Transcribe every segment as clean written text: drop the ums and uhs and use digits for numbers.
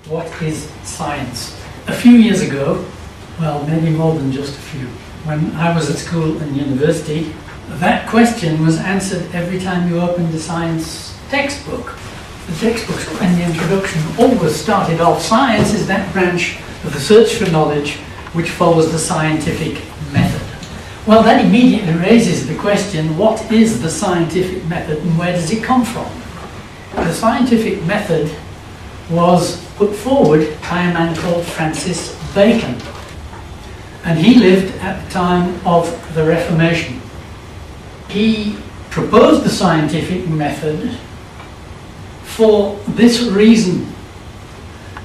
what is science? A few years ago, well, maybe more than just a few, when I was at school and university, that question was answered every time you opened a science textbook. The textbooks in the introduction always started off, science is that branch of the search for knowledge which follows the scientific method. Well, that immediately raises the question, what is the scientific method and where does it come from? The scientific method was put forward by a man called Francis Bacon, and he lived at the time of the Reformation. He proposed the scientific method for this reason.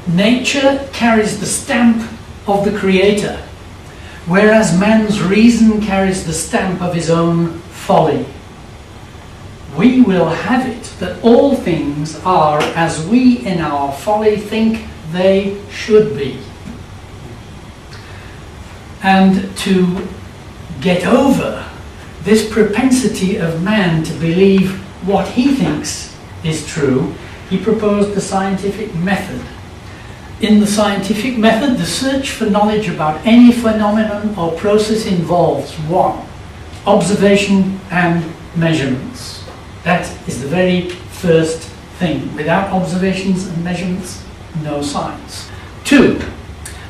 Nature carries the stamp of the Creator, whereas man's reason carries the stamp of his own folly. We will have it that all things are as we in our folly think they should be. And to get over this propensity of man to believe what he thinks is true, he proposed the scientific method. In the scientific method, the search for knowledge about any phenomenon or process involves 1. Observation and measurements. That is the very first thing. Without observations and measurements, no science. 2.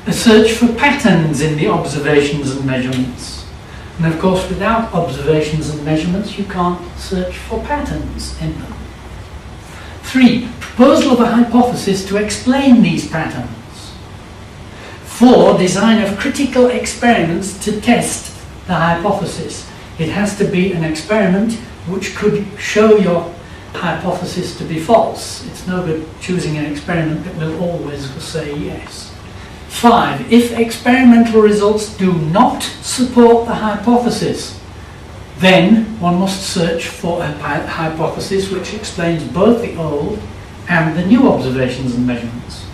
A search for patterns in the observations and measurements. And of course, without observations and measurements, you can't search for patterns in them. 3. Proposal of a hypothesis to explain these patterns. 4. Design of critical experiments to test the hypothesis. It has to be an experiment which could show your hypothesis to be false. It's no good choosing an experiment that will always say yes. 5. If experimental results do not support the hypothesis, then one must search for a hypothesis which explains both the old and the new observations and measurements.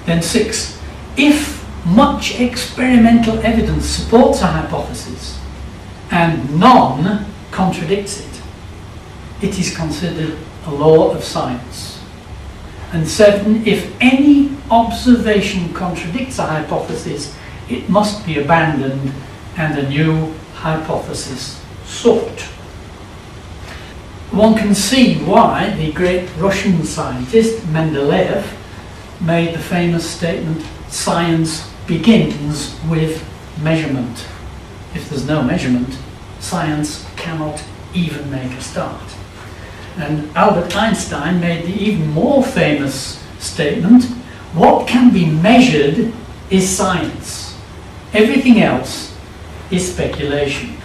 Then 6. If much experimental evidence supports a hypothesis and none contradicts it, it is considered a law of science. And 7. If any observation contradicts a hypothesis, it must be abandoned and a new hypothesis sought. One can see why the great Russian scientist Mendeleev made the famous statement, "Science begins with measurement." If there's no measurement, science cannot even make a start. And Albert Einstein made the even more famous statement, "What can be measured is science. Everything else is speculation."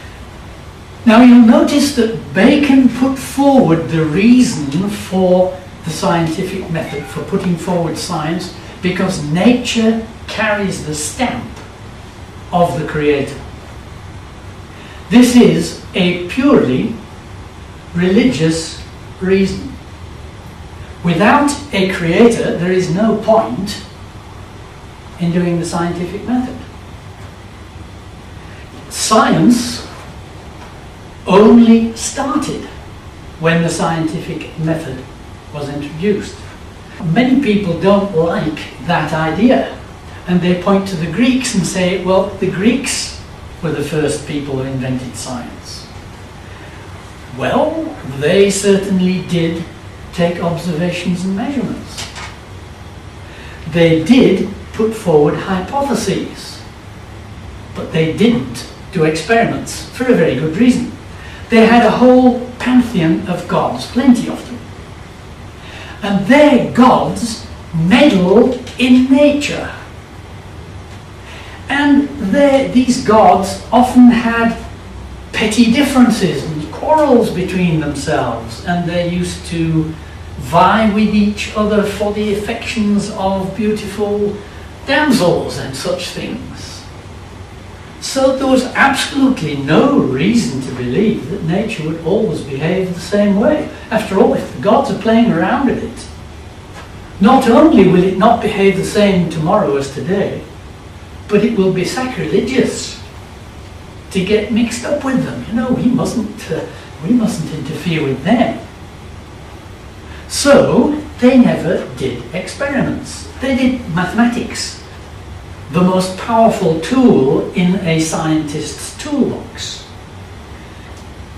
Now you'll notice that Bacon put forward the reason for the scientific method, for putting forward science, because nature carries the stamp of the Creator. This is a purely religious reason. Without a Creator, there is no point in doing the scientific method. Science only started when the scientific method was introduced. Many people don't like that idea, and they point to the Greeks and say, well, the Greeks were the first people who invented science. Well, they certainly did take observations and measurements. They did put forward hypotheses, but they didn't do experiments for a very good reason. They had a whole pantheon of gods, plenty of them. And their gods meddled in nature. And these gods often had petty differences and quarrels between themselves, and they used to vie with each other for the affections of beautiful damsels and such things. So there was absolutely no reason to believe that nature would always behave the same way. After all, if the gods are playing around with it, not only will it not behave the same tomorrow as today, but it will be sacrilegious to get mixed up with them. You know, we mustn't interfere with them. So they never did experiments. They did mathematics, the most powerful tool in a scientist's toolbox.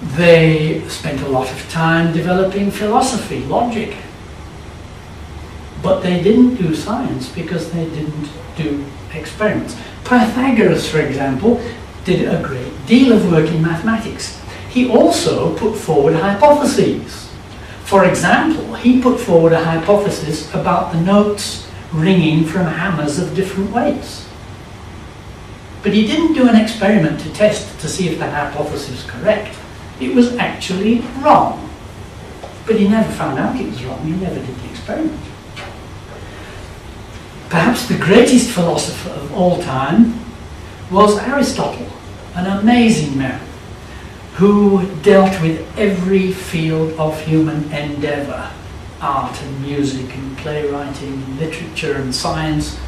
They spent a lot of time developing philosophy, logic, but they didn't do science because they didn't do experiments. Pythagoras, for example, did a great deal of work in mathematics. He also put forward hypotheses. For example, he put forward a hypothesis about the notes ringing from hammers of different weights. But he didn't do an experiment to test to see if the hypothesis was correct. It was actually wrong. But he never found out it was wrong. He never did the experiment. Perhaps the greatest philosopher of all time was Aristotle, an amazing man who dealt with every field of human endeavour, art and music and playwriting and literature and science.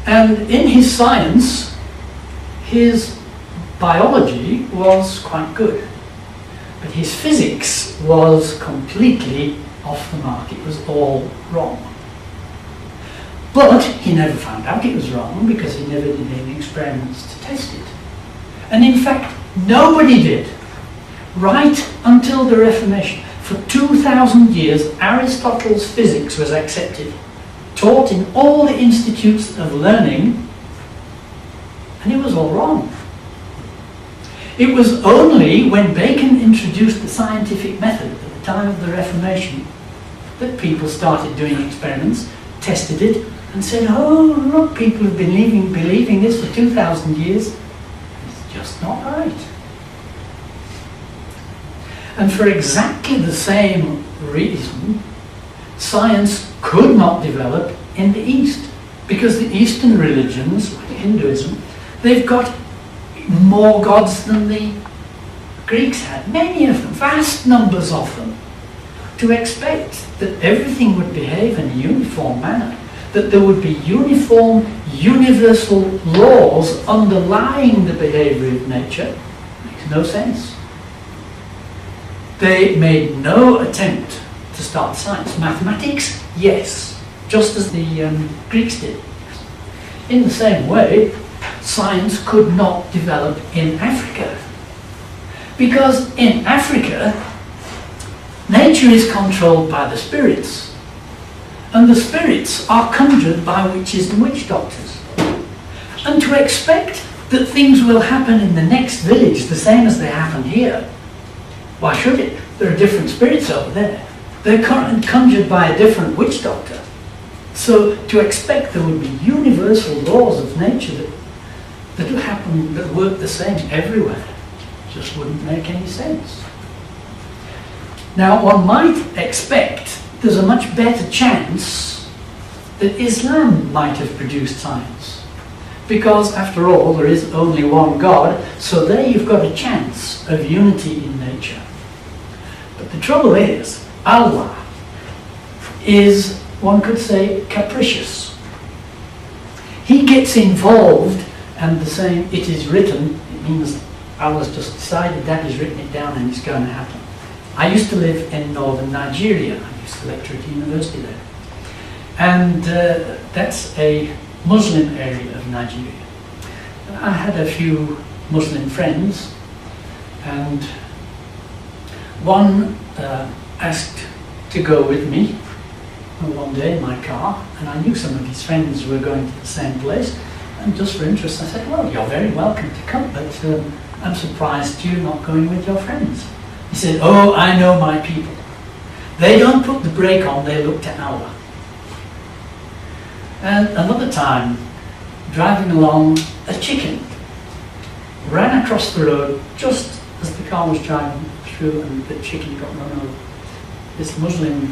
And in his science, his biology was quite good, but his physics was completely off the mark. It was all wrong. But he never found out it was wrong because he never did any experiments to test it. And in fact, nobody did. Right until the Reformation. For 2,000 years, Aristotle's physics was accepted, taught in all the institutes of learning, and it was all wrong. It was only when Bacon introduced the scientific method at the time of the Reformation that people started doing experiments, tested it, and said, oh, look, people have been believing this for 2,000 years. It's just not right. And for exactly the same reason, science could not develop in the East, because the Eastern religions, like Hinduism, they've got more gods than the Greeks had, many of them, vast numbers of them. To expect that everything would behave in a uniform manner, that there would be uniform, universal laws underlying the behaviour of nature, makes no sense. They made no attempt to start science. Mathematics, yes, just as the Greeks did. In the same way, science could not develop in Africa, because in Africa, nature is controlled by the spirits, and the spirits are conjured by witches and witch doctors. And to expect that things will happen in the next village the same as they happen here, why should it? There are different spirits over there. They're conjured by a different witch doctor. So to expect there would be universal laws of nature that would happen, that work the same everywhere, just wouldn't make any sense. Now, one might expect there's a much better chance that Islam might have produced science, because after all there is only one God, so there you've got a chance of unity in nature. But the trouble is, Allah is, one could say, capricious. He gets involved, and the saying, it is written, it means Allah's just decided that, He's written it down and it's going to happen. I used to live in northern Nigeria. I used to lecture at university there. And that's a Muslim area of Nigeria. I had a few Muslim friends, and one asked to go with me one day in my car, and I knew some of his friends were going to the same place, and just for interest I said, well, you're very welcome to come, but I'm surprised you're not going with your friends. He said, oh, I know my people. They don't put the brake on, they look to Allah. And another time, driving along, a chicken ran across the road just as the car was driving through, and the chicken got run over. This Muslim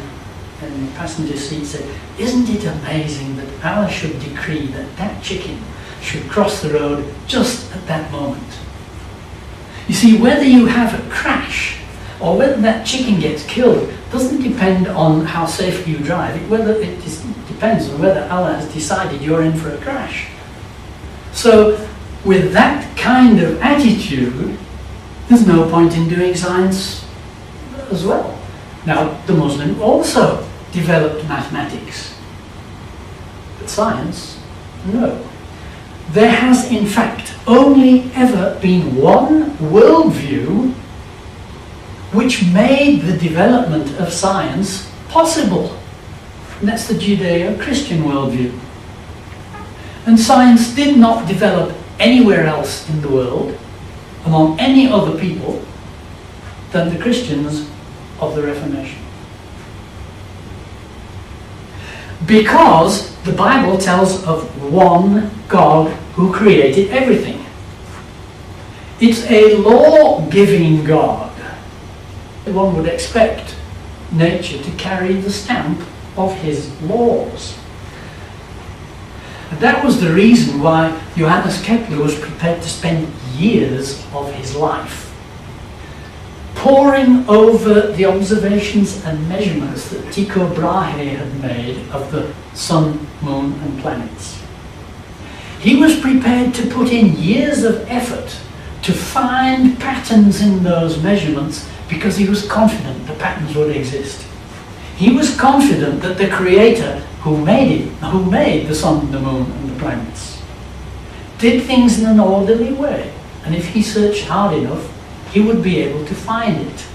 in the passenger seat said, isn't it amazing that Allah should decree that that chicken should cross the road just at that moment? You see, whether you have a crash or whether that chicken gets killed doesn't depend on how safely you drive. It depends on whether Allah has decided you're in for a crash. So with that kind of attitude, there's no point in doing science as well. Now, the Muslim also developed mathematics. But science, no. There has in fact only ever been one worldview which made the development of science possible. And that's the Judeo-Christian worldview. And science did not develop anywhere else in the world, among any other people, than the Christians of the Reformation. Because the Bible tells of one God who created everything. It's a law-giving God. One would expect nature to carry the stamp of his laws. And that was the reason why Johannes Kepler was prepared to spend years of his life poring over the observations and measurements that Tycho Brahe had made of the sun, moon and planets. He was prepared to put in years of effort to find patterns in those measurements because he was confident the patterns would exist. He was confident that the Creator who made the sun, the moon and the planets, did things in an orderly way, and if he searched hard enough, he would be able to find it.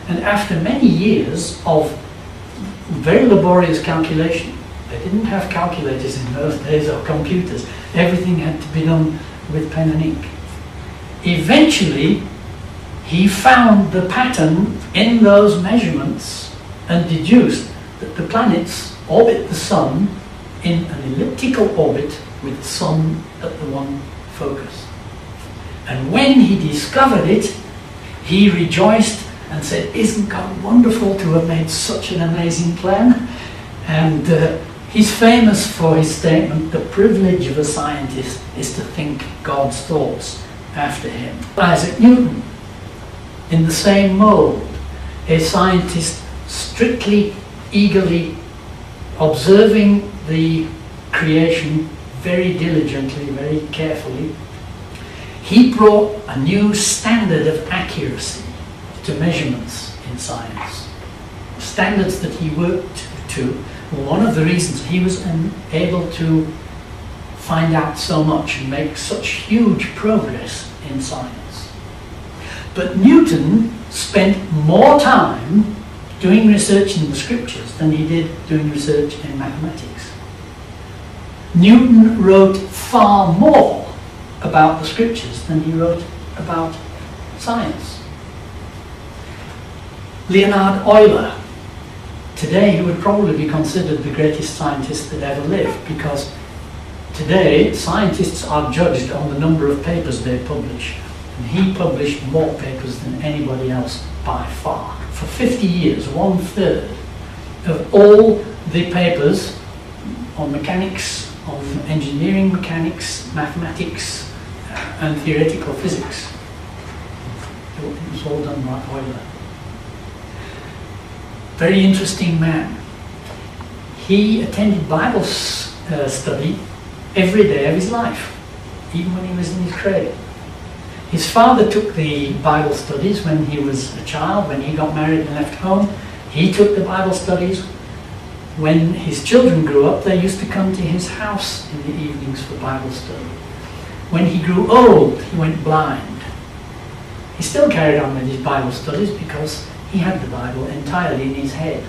And after many years of very laborious calculation, they didn't have calculators in those days or computers, everything had to be done with pen and ink. Eventually, he found the pattern in those measurements and deduced that the planets orbit the sun in an elliptical orbit with the sun at the one focus. And when he discovered it, he rejoiced and said, "Isn't God wonderful to have made such an amazing plan?" And he's famous for his statement, "The privilege of a scientist is to think God's thoughts after him." Isaac Newton, in the same mold, a scientist strictly, eagerly observing the creation very diligently, very carefully. He brought a new standard of accuracy to measurements in science. Standards that he worked to were one of the reasons he was able to find out so much and make such huge progress in science. But Newton spent more time doing research in the scriptures than he did doing research in mathematics. Newton wrote far more about the scriptures than he wrote about science. Leonhard Euler, today he would probably be considered the greatest scientist that ever lived, because today scientists are judged on the number of papers they publish, and he published more papers than anybody else by far. For 50 years, 1/3 of all the papers on mechanics, on engineering mechanics, mathematics, and theoretical physics, it was all done by Euler. Very interesting man. He attended Bible study every day of his life, even when he was in his cradle. His father took the Bible studies when he was a child. When he got married and left home, he took the Bible studies. When his children grew up, they used to come to his house in the evenings for Bible study. When he grew old, he went blind. He still carried on with his Bible studies because he had the Bible entirely in his head.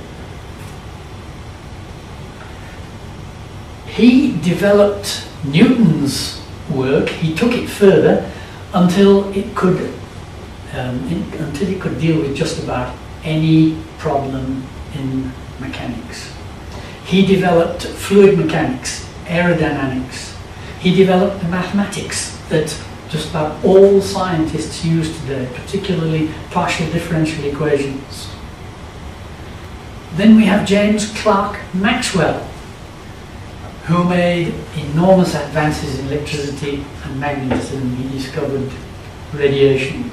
He developed Newton's work. He took it further until it could deal with just about any problem in mechanics. He developed fluid mechanics, aerodynamics. He developed the mathematics that just about all scientists use today, particularly partial differential equations. Then we have James Clerk Maxwell, who made enormous advances in electricity and magnetism. He discovered radiation,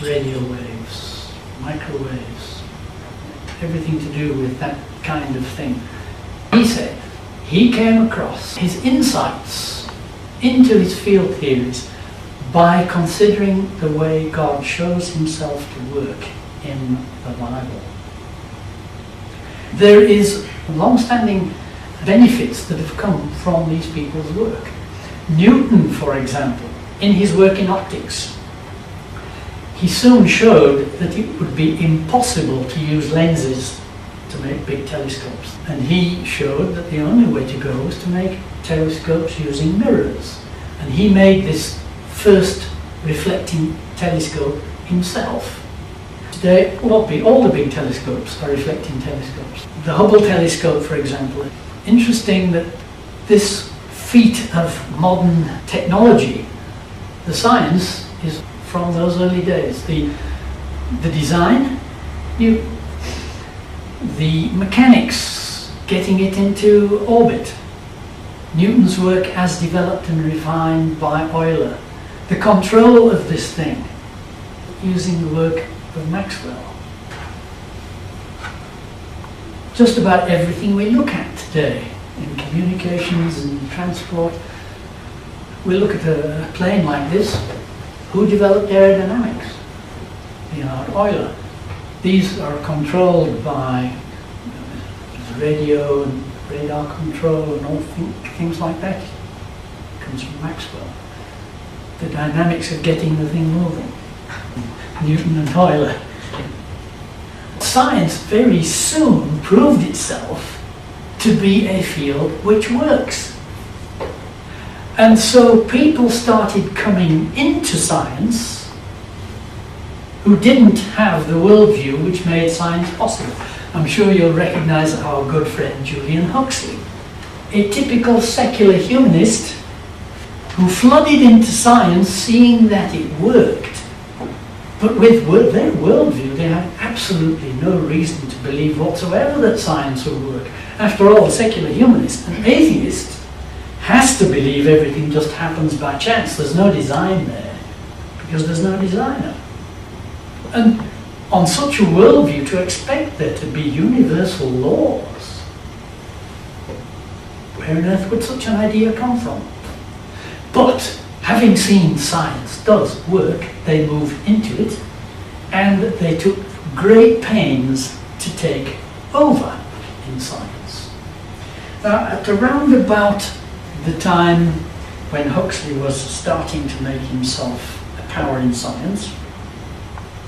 radio waves, microwaves, everything to do with that kind of thing. He said he came across his insights into his field theories by considering the way God shows himself to work in the Bible. there is long-standing benefits that have come from these people's work. Newton, for example, in his work in optics, he soon showed that it would be impossible to use lenses to make big telescopes. And he showed that the only way to go was to make telescopes using mirrors. And he made this first reflecting telescope himself. Today, all the big telescopes are reflecting telescopes. The Hubble telescope, for example. Interesting that this feat of modern technology, the science, is from those early days. The design, the mechanics, getting it into orbit. Newton's work as developed and refined by Euler. The control of this thing, using the work of Maxwell. Just about everything we look at today, in communications and transport, we look at a plane like this. Who developed aerodynamics? Leonhard Euler. These are controlled by radio and radar control and all things like that. It comes from Maxwell. The dynamics of getting the thing moving. Newton and Euler. Science very soon proved itself to be a field which works. And so people started coming into science who didn't have the worldview which made science possible. I'm sure you'll recognize our good friend Julian Huxley, a typical secular humanist who flooded into science seeing that it worked. But with their worldview, they had absolutely no reason to believe whatsoever that science would work. After all, a secular humanist, an atheist, has to believe everything just happens by chance. There's no design there, because there's no designer. And on such a worldview, to expect there to be universal laws, where on earth would such an idea come from? But having seen science does work, they moved into it, and they took great pains to take over in science. Now, at around about the time when Huxley was starting to make himself a power in science,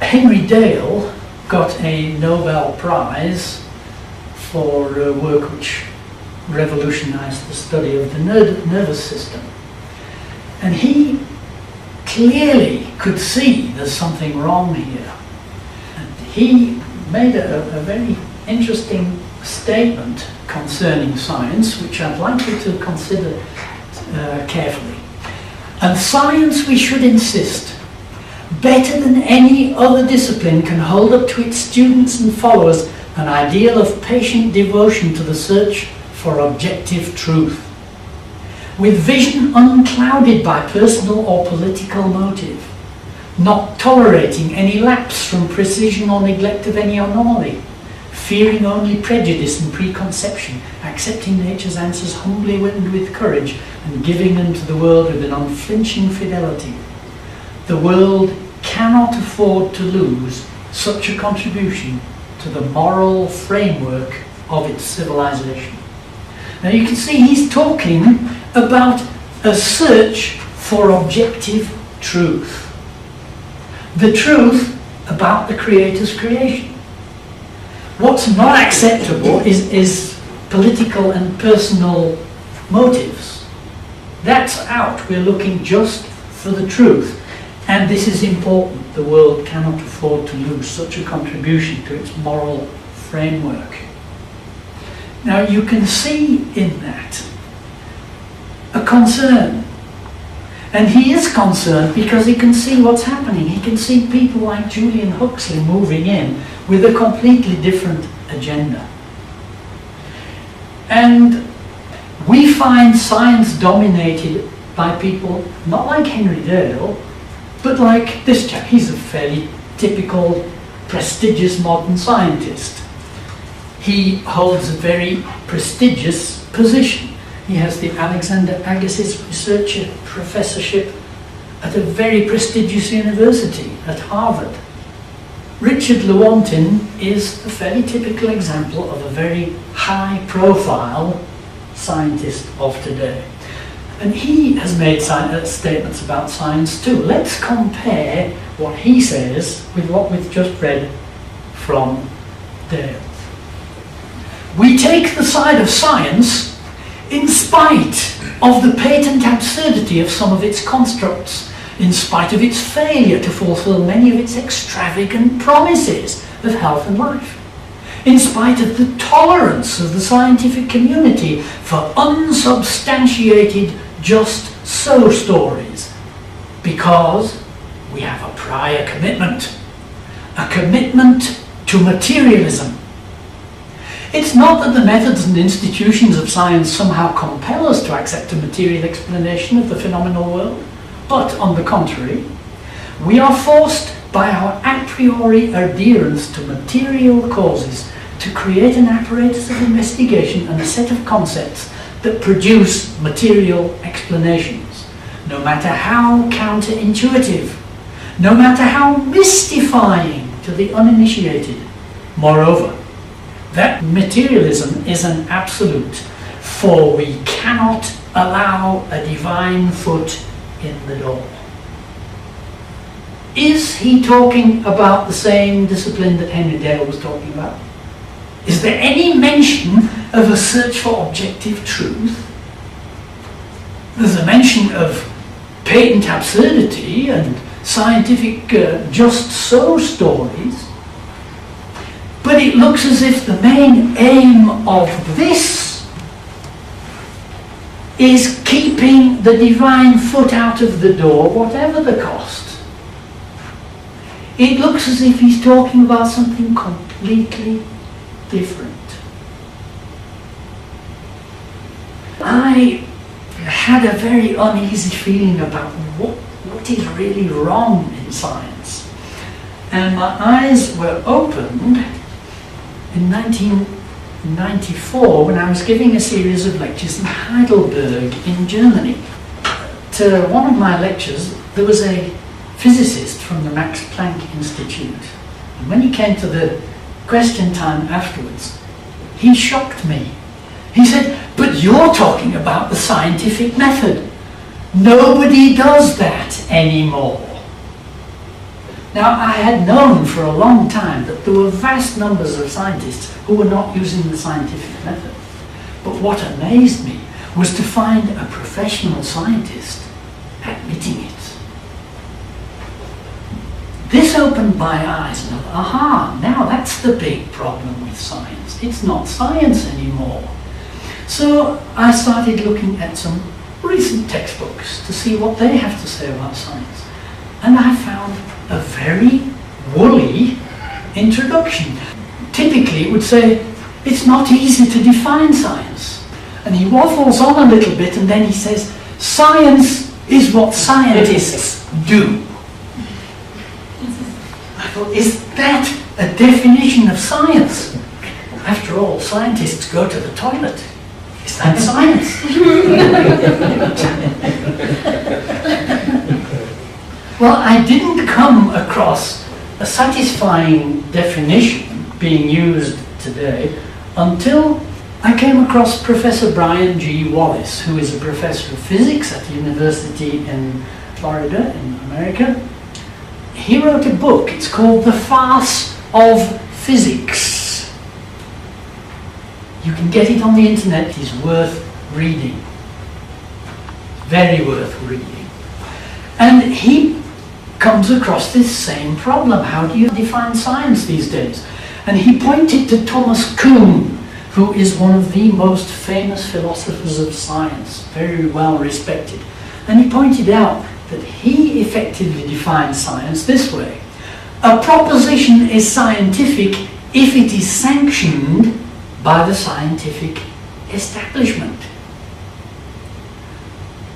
Henry Dale got a Nobel Prize for work which revolutionized the study of the nervous system. And he clearly could see there's something wrong here. And he made a very interesting statement concerning science, which I'd like you to consider carefully. And science, we should insist, better than any other discipline can hold up to its students and followers an ideal of patient devotion to the search for objective truth, with vision unclouded by personal or political motive, not tolerating any lapse from precision or neglect of any anomaly, fearing only prejudice and preconception, accepting nature's answers humbly and with courage, and giving them to the world with an unflinching fidelity. The world cannot afford to lose such a contribution to the moral framework of its civilization. Now you can see he's talking about a search for objective truth. The truth about the Creator's creation. What's not acceptable is political and personal motives. That's out. We're looking just for the truth. And this is important. The world cannot afford to lose such a contribution to its moral framework. Now you can see in that a concern. And he is concerned because he can see what's happening. He can see people like Julian Huxley moving in with a completely different agenda. And we find science dominated by people not like Henry Dale, but like this chap. He's a fairly typical, prestigious modern scientist. He holds a very prestigious position. He has the Alexander Agassiz Research Professorship at a very prestigious university, at Harvard. Richard Lewontin is a fairly typical example of a very high-profile scientist of today. And he has made statements about science too. Let's compare what he says with what we've just read from Dale. We take the side of science in spite of the patent absurdity of some of its constructs, in spite of its failure to fulfill many of its extravagant promises of health and life, in spite of the tolerance of the scientific community for unsubstantiated just so stories, because we have a prior commitment, a commitment to materialism. It's not that the methods and institutions of science somehow compel us to accept a material explanation of the phenomenal world, but on the contrary, we are forced by our a priori adherence to material causes to create an apparatus of investigation and a set of concepts that produce material explanations, no matter how counterintuitive, no matter how mystifying to the uninitiated. Moreover, that materialism is an absolute, for we cannot allow a divine foot in the door. Is he talking about the same discipline that Henry Dale was talking about? Is there any mention of a search for objective truth? There's a mention of patent absurdity and scientific just so stories, but it looks as if the main aim of this is keeping the divine foot out of the door, whatever the cost. It looks as if he's talking about something completely different. I had a very uneasy feeling about what is really wrong in science. And my eyes were opened in 1994 when I was giving a series of lectures in Heidelberg in Germany. To one of my lectures, there was a physicist from the Max Planck Institute. And when he came to the question time afterwards, he shocked me. He said, "But you're talking about the scientific method. Nobody does that anymore." Now, I had known for a long time that there were vast numbers of scientists who were not using the scientific method. But what amazed me was to find a professional scientist admitting it. This opened my eyes and I thought, aha, now that's the big problem with science. It's not science anymore. So I started looking at some recent textbooks to see what they have to say about science. And I found a very woolly introduction. Typically it would say, it's not easy to define science. And he waffles on a little bit and then he says, science is what scientists do. I thought, is that a definition of science? After all, scientists go to the toilet. Is that science? Well, I didn't come across a satisfying definition being used today until I came across Professor Brian G. Wallace, who is a professor of physics at the University in Florida in America. He wrote a book, it's called The Farce of Physics. You can get it on the internet, it's worth reading. Very worth reading. And he comes across this same problem. How do you define science these days? And he pointed to Thomas Kuhn, who is one of the most famous philosophers of science, very well respected. And he pointed out that he effectively defines science this way. A proposition is scientific if it is sanctioned by the scientific establishment.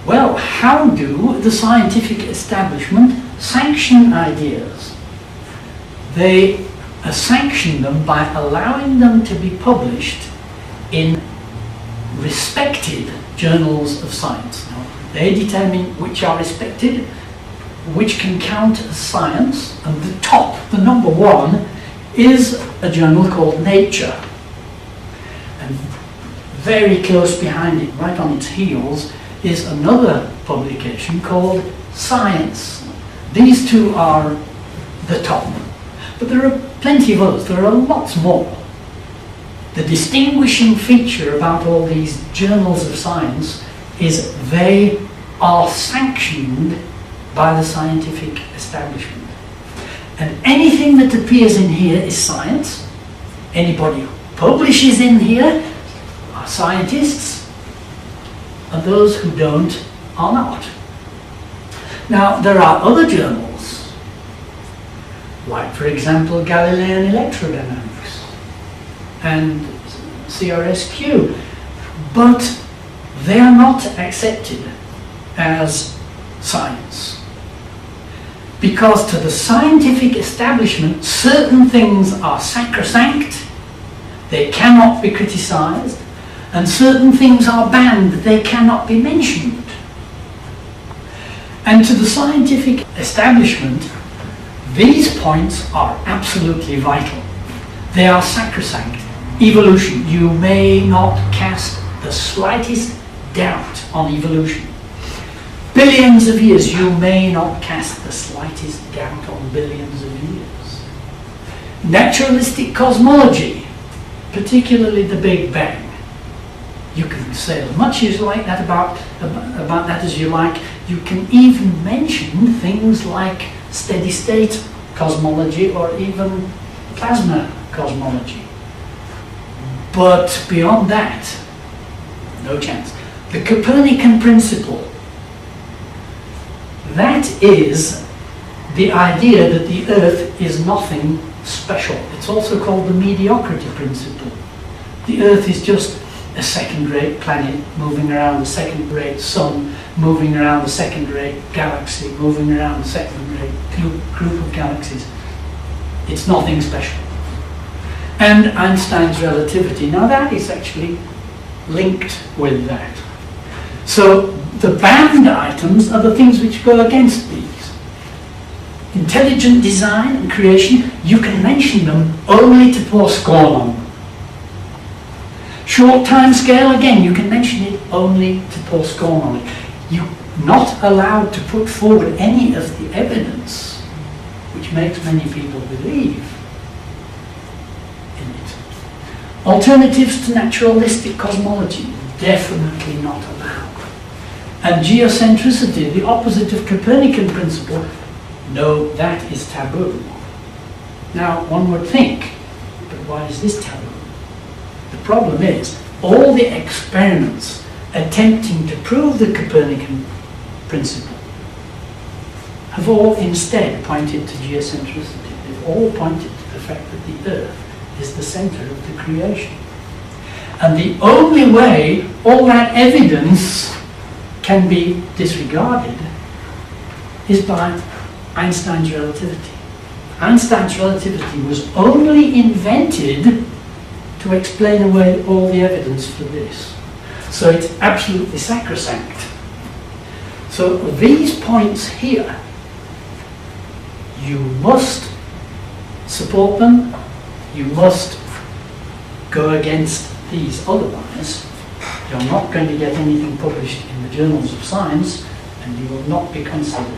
Well, how do the scientific establishment sanction ideas? They sanction them by allowing them to be published in respected journals of science. Now, they determine which are respected, which can count as science, and the top, the number one, is a journal called Nature. And very close behind it, right on its heels, is another publication called Science. These two are the top. But there are plenty of others. There are lots more. The distinguishing feature about all these journals of science is they are sanctioned by the scientific establishment. And anything that appears in here is science. Anybody who publishes in here are scientists, and those who don't are not. Now, there are other journals, like, for example, Galilean Electrodynamics and CRSQ, but they are not accepted as science. Because to the scientific establishment, certain things are sacrosanct, they cannot be criticized, and certain things are banned, they cannot be mentioned. And to the scientific establishment, these points are absolutely vital. They are sacrosanct. Evolution, you may not cast the slightest doubt on evolution. Billions of years, you may not cast the slightest doubt on billions of years. Naturalistic cosmology, particularly the Big Bang, you can say as much as you like that about that as you like. You can even mention things like steady state cosmology or even plasma cosmology. But beyond that, no chance. The Copernican principle, that is the idea that the Earth is nothing special. It's also called the mediocrity principle. The Earth is just a second-rate planet moving around a second-rate sun, moving around a second-rate galaxy, moving around a second-rate group of galaxies. It's nothing special. And Einstein's relativity, now that is actually linked with that. So the banned items are the things which go against these. Intelligent design and creation, you can mention them only to pour scorn on them. Short time scale, again, you can mention it only to pour scorn on it. You're not allowed to put forward any of the evidence which makes many people believe in it. Alternatives to naturalistic cosmology, definitely not allowed. And geocentricity, the opposite of Copernican principle, no, that is taboo. Now, one would think, but why is this taboo? The problem is, all the experiments attempting to prove the Copernican principle have all instead pointed to geocentricity. They've all pointed to the fact that the Earth is the center of the creation. And the only way all that evidence can be disregarded is by Einstein's relativity. Einstein's relativity was only invented to explain away all the evidence for this. So it's absolutely sacrosanct. So these points here, you must support them, you must go against these, otherwise you're not going to get anything published in the journals of science and you will not be considered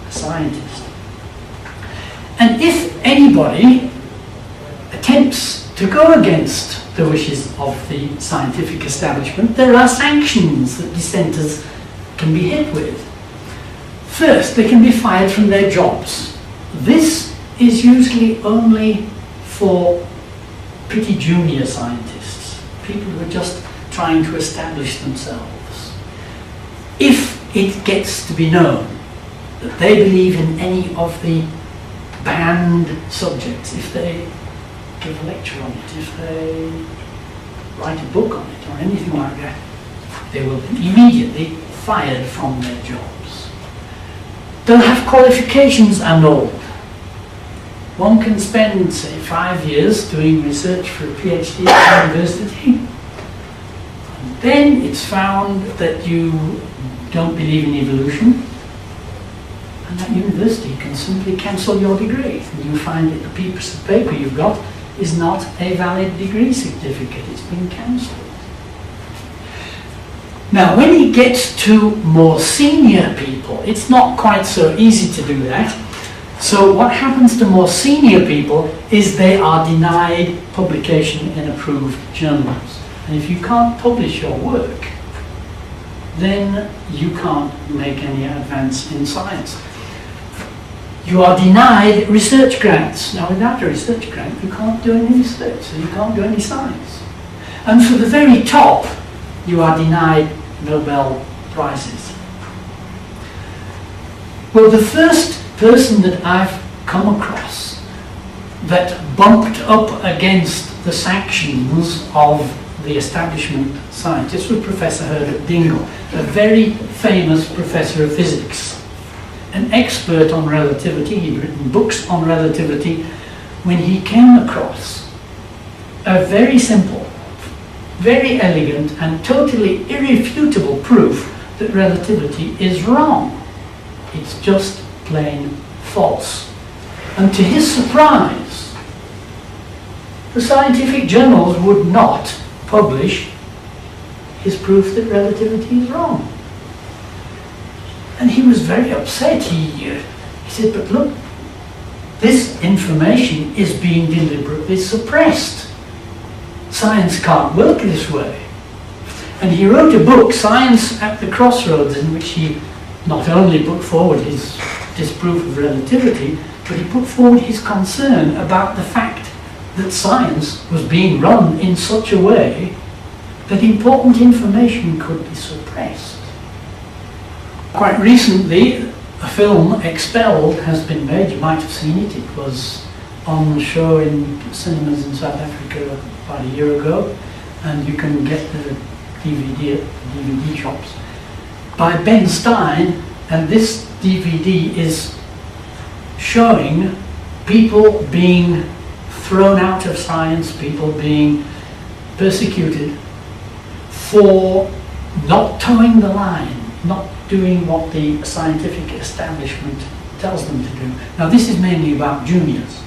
a scientist. And if anybody attempts to go against the wishes of the scientific establishment, there are sanctions that dissenters can be hit with. First, they can be fired from their jobs. This is usually only for pretty junior scientists, people who are just trying to establish themselves. If it gets to be known that they believe in any of the banned subjects, if they give a lecture on it, if they write a book on it or anything like that, they will be immediately fired from their jobs. They'll have qualifications annulled. One can spend, say, 5 years doing research for a PhD at university, and then it's found that you don't believe in evolution, And that university can simply cancel your degree. And you find that the piece of paper you've got is not a valid degree certificate. It's been cancelled. Now, when he gets to more senior people, it's not quite so easy to do that. So what happens to more senior people is they are denied publication in approved journals. And if you can't publish your work, then you can't make any advance in science. You are denied research grants. Now, without a research grant, you can't do any research, so you can't do any science. And for the very top, you are denied Nobel Prizes. Well, the first person that I've come across that bumped up against the sanctions of the establishment scientists was Professor Herbert Dingle, a very famous professor of physics, an expert on relativity. He'd written books on relativity. When he came across a very simple, very elegant and totally irrefutable proof that relativity is wrong. It's just plain false. And to his surprise, the scientific journals would not publish his proof that relativity is wrong. And he was very upset. He said, but look, this information is being deliberately suppressed. Science can't work this way. And he wrote a book, Science at the Crossroads, in which he not only put forward his disproof of relativity, but he put forward his concern about the fact that science was being run in such a way that important information could be suppressed. Quite recently, a film, Expelled, has been made. You might have seen it. It was on show in cinemas in South Africa about a year ago, and you can get the DVD at the DVD shops, by Ben Stein. And this DVD is showing people being thrown out of science, people being persecuted for not towing the line, not doing what the scientific establishment tells them to do. Now, this is mainly about juniors,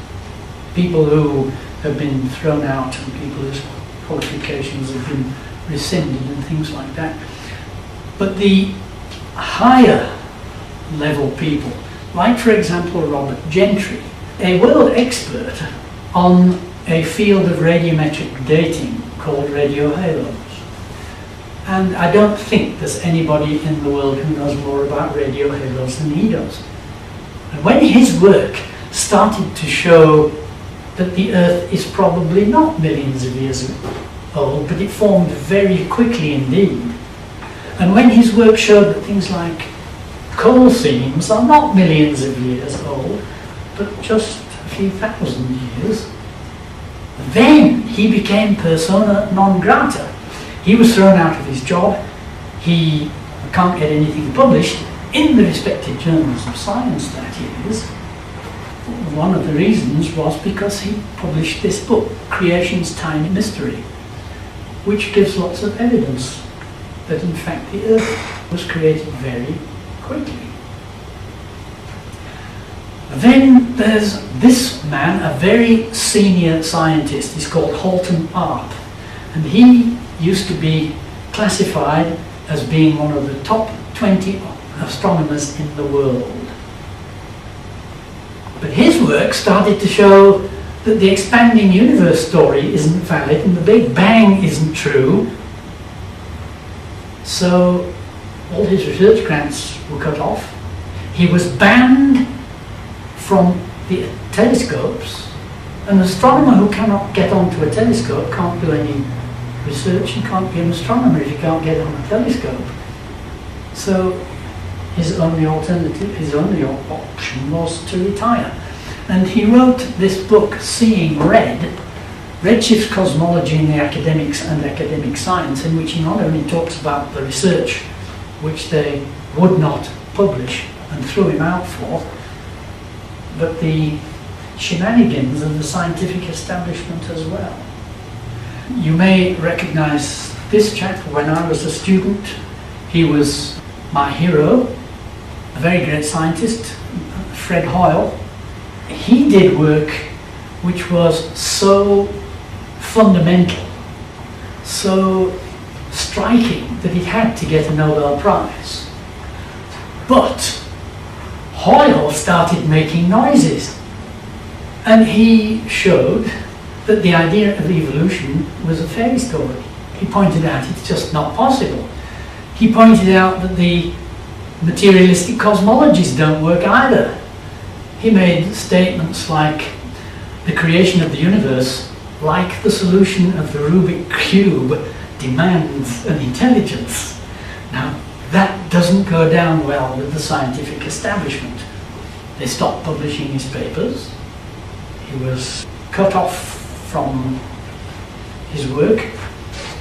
people who have been thrown out and people whose qualifications have been rescinded and things like that. But the higher level people, like for example Robert Gentry, a world expert on a field of radiometric dating called radio halos. And I don't think there's anybody in the world who knows more about radio halos than he does. And when his work started to show that the Earth is probably not millions of years old, but it formed very quickly indeed, and when his work showed that things like coal seams are not millions of years old, but just a few thousand years, then he became persona non grata. He was thrown out of his job. He can't get anything published in the respected journals of science, that is. One of the reasons was because he published this book, Creation's Tiny Mystery, which gives lots of evidence that in fact the Earth was created very quickly. Then there's this man, a very senior scientist. He's called Halton Arp, and he used to be classified as being one of the top 20 astronomers in the world. But his work started to show that the expanding universe story isn't valid and the Big Bang isn't true. So all his research grants were cut off. He was banned from the telescopes. An astronomer who cannot get onto a telescope can't do any research. He can't be an astronomer if he can't get on a telescope. So his only alternative, his only option was to retire. And he wrote this book, Seeing Red, Redshifts Cosmology in the Academics and Academic Science, in which he not only talks about the research which they would not publish and threw him out for, but the shenanigans of the scientific establishment as well. You may recognize this chap. When I was a student, he was my hero, a very great scientist, Fred Hoyle, he did work which was so fundamental, so striking, that he had to get a Nobel Prize. But Hoyle started making noises, and he showed that the idea of evolution was a fairy story. He pointed out it's just not possible. He pointed out that the materialistic cosmologies don't work either. He made statements like the creation of the universe, like the solution of the Rubik cube, demands an intelligence. Now, that doesn't go down well with the scientific establishment. They stopped publishing his papers. He was cut off from his work.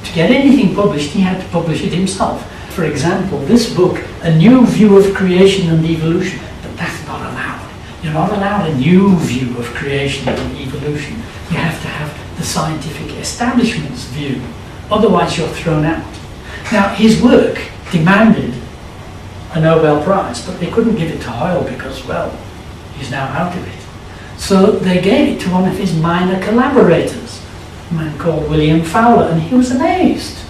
To get anything published, he had to publish it himself. For example, this book, A New View of Creation and Evolution, but that's not allowed. You're not allowed a new view of creation and evolution. You have to have the scientific establishment's view. Otherwise, you're thrown out. Now, his work demanded a Nobel Prize, but they couldn't give it to Hoyle because, well, he's now out of it. So they gave it to one of his minor collaborators, a man called William Fowler, and he was amazed.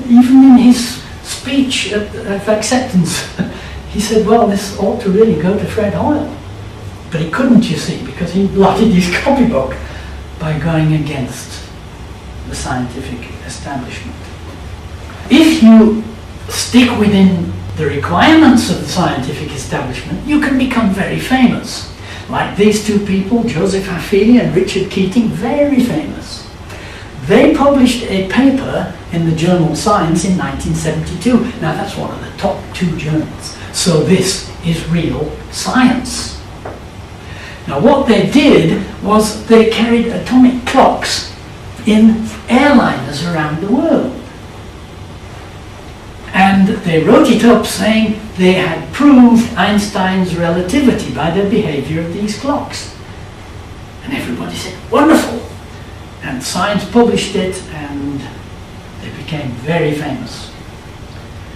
Even in his speech of acceptance, he said, well, this ought to really go to Fred Hoyle. But he couldn't, you see, because he blotted his copybook by going against the scientific establishment. If you stick within the requirements of the scientific establishment, you can become very famous. Like these two people, Joseph Haffili and Richard Keating, very famous. They published a paper in the journal Science in 1972. Now that's one of the top 2 journals. So this is real science. Now what they did was they carried atomic clocks in airliners around the world. And they wrote it up saying they had proved Einstein's relativity by the behavior of these clocks. And everybody said, wonderful! And Science published it, and they became very famous.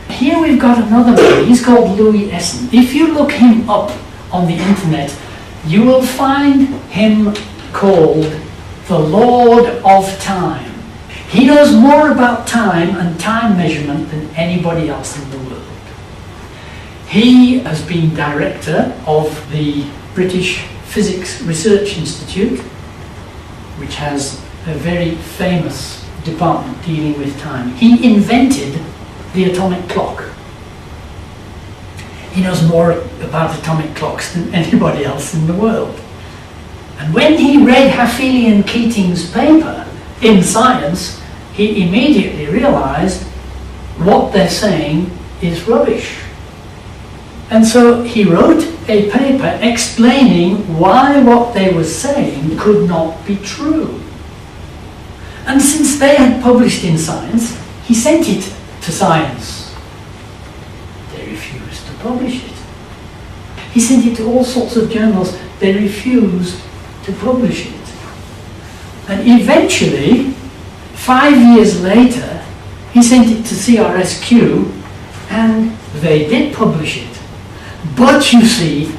Here we've got another man, he's called Louis Essen. If you look him up on the internet, you will find him called the Lord of Time. He knows more about time and time measurement than anybody else in the world. He has been director of the British Physics Research Institute, which has a very famous department dealing with time. He invented the atomic clock. He knows more about atomic clocks than anybody else in the world. And when he read Haffili and Keating's paper in Science, he immediately realized what they're saying is rubbish. And so he wrote a paper explaining why what they were saying could not be true. And since they had published in Science, he sent it to Science. They refused to publish it. He sent it to all sorts of journals. They refused to publish it. And eventually, 5 years later, he sent it to CRSQ, and they did publish it. But you see,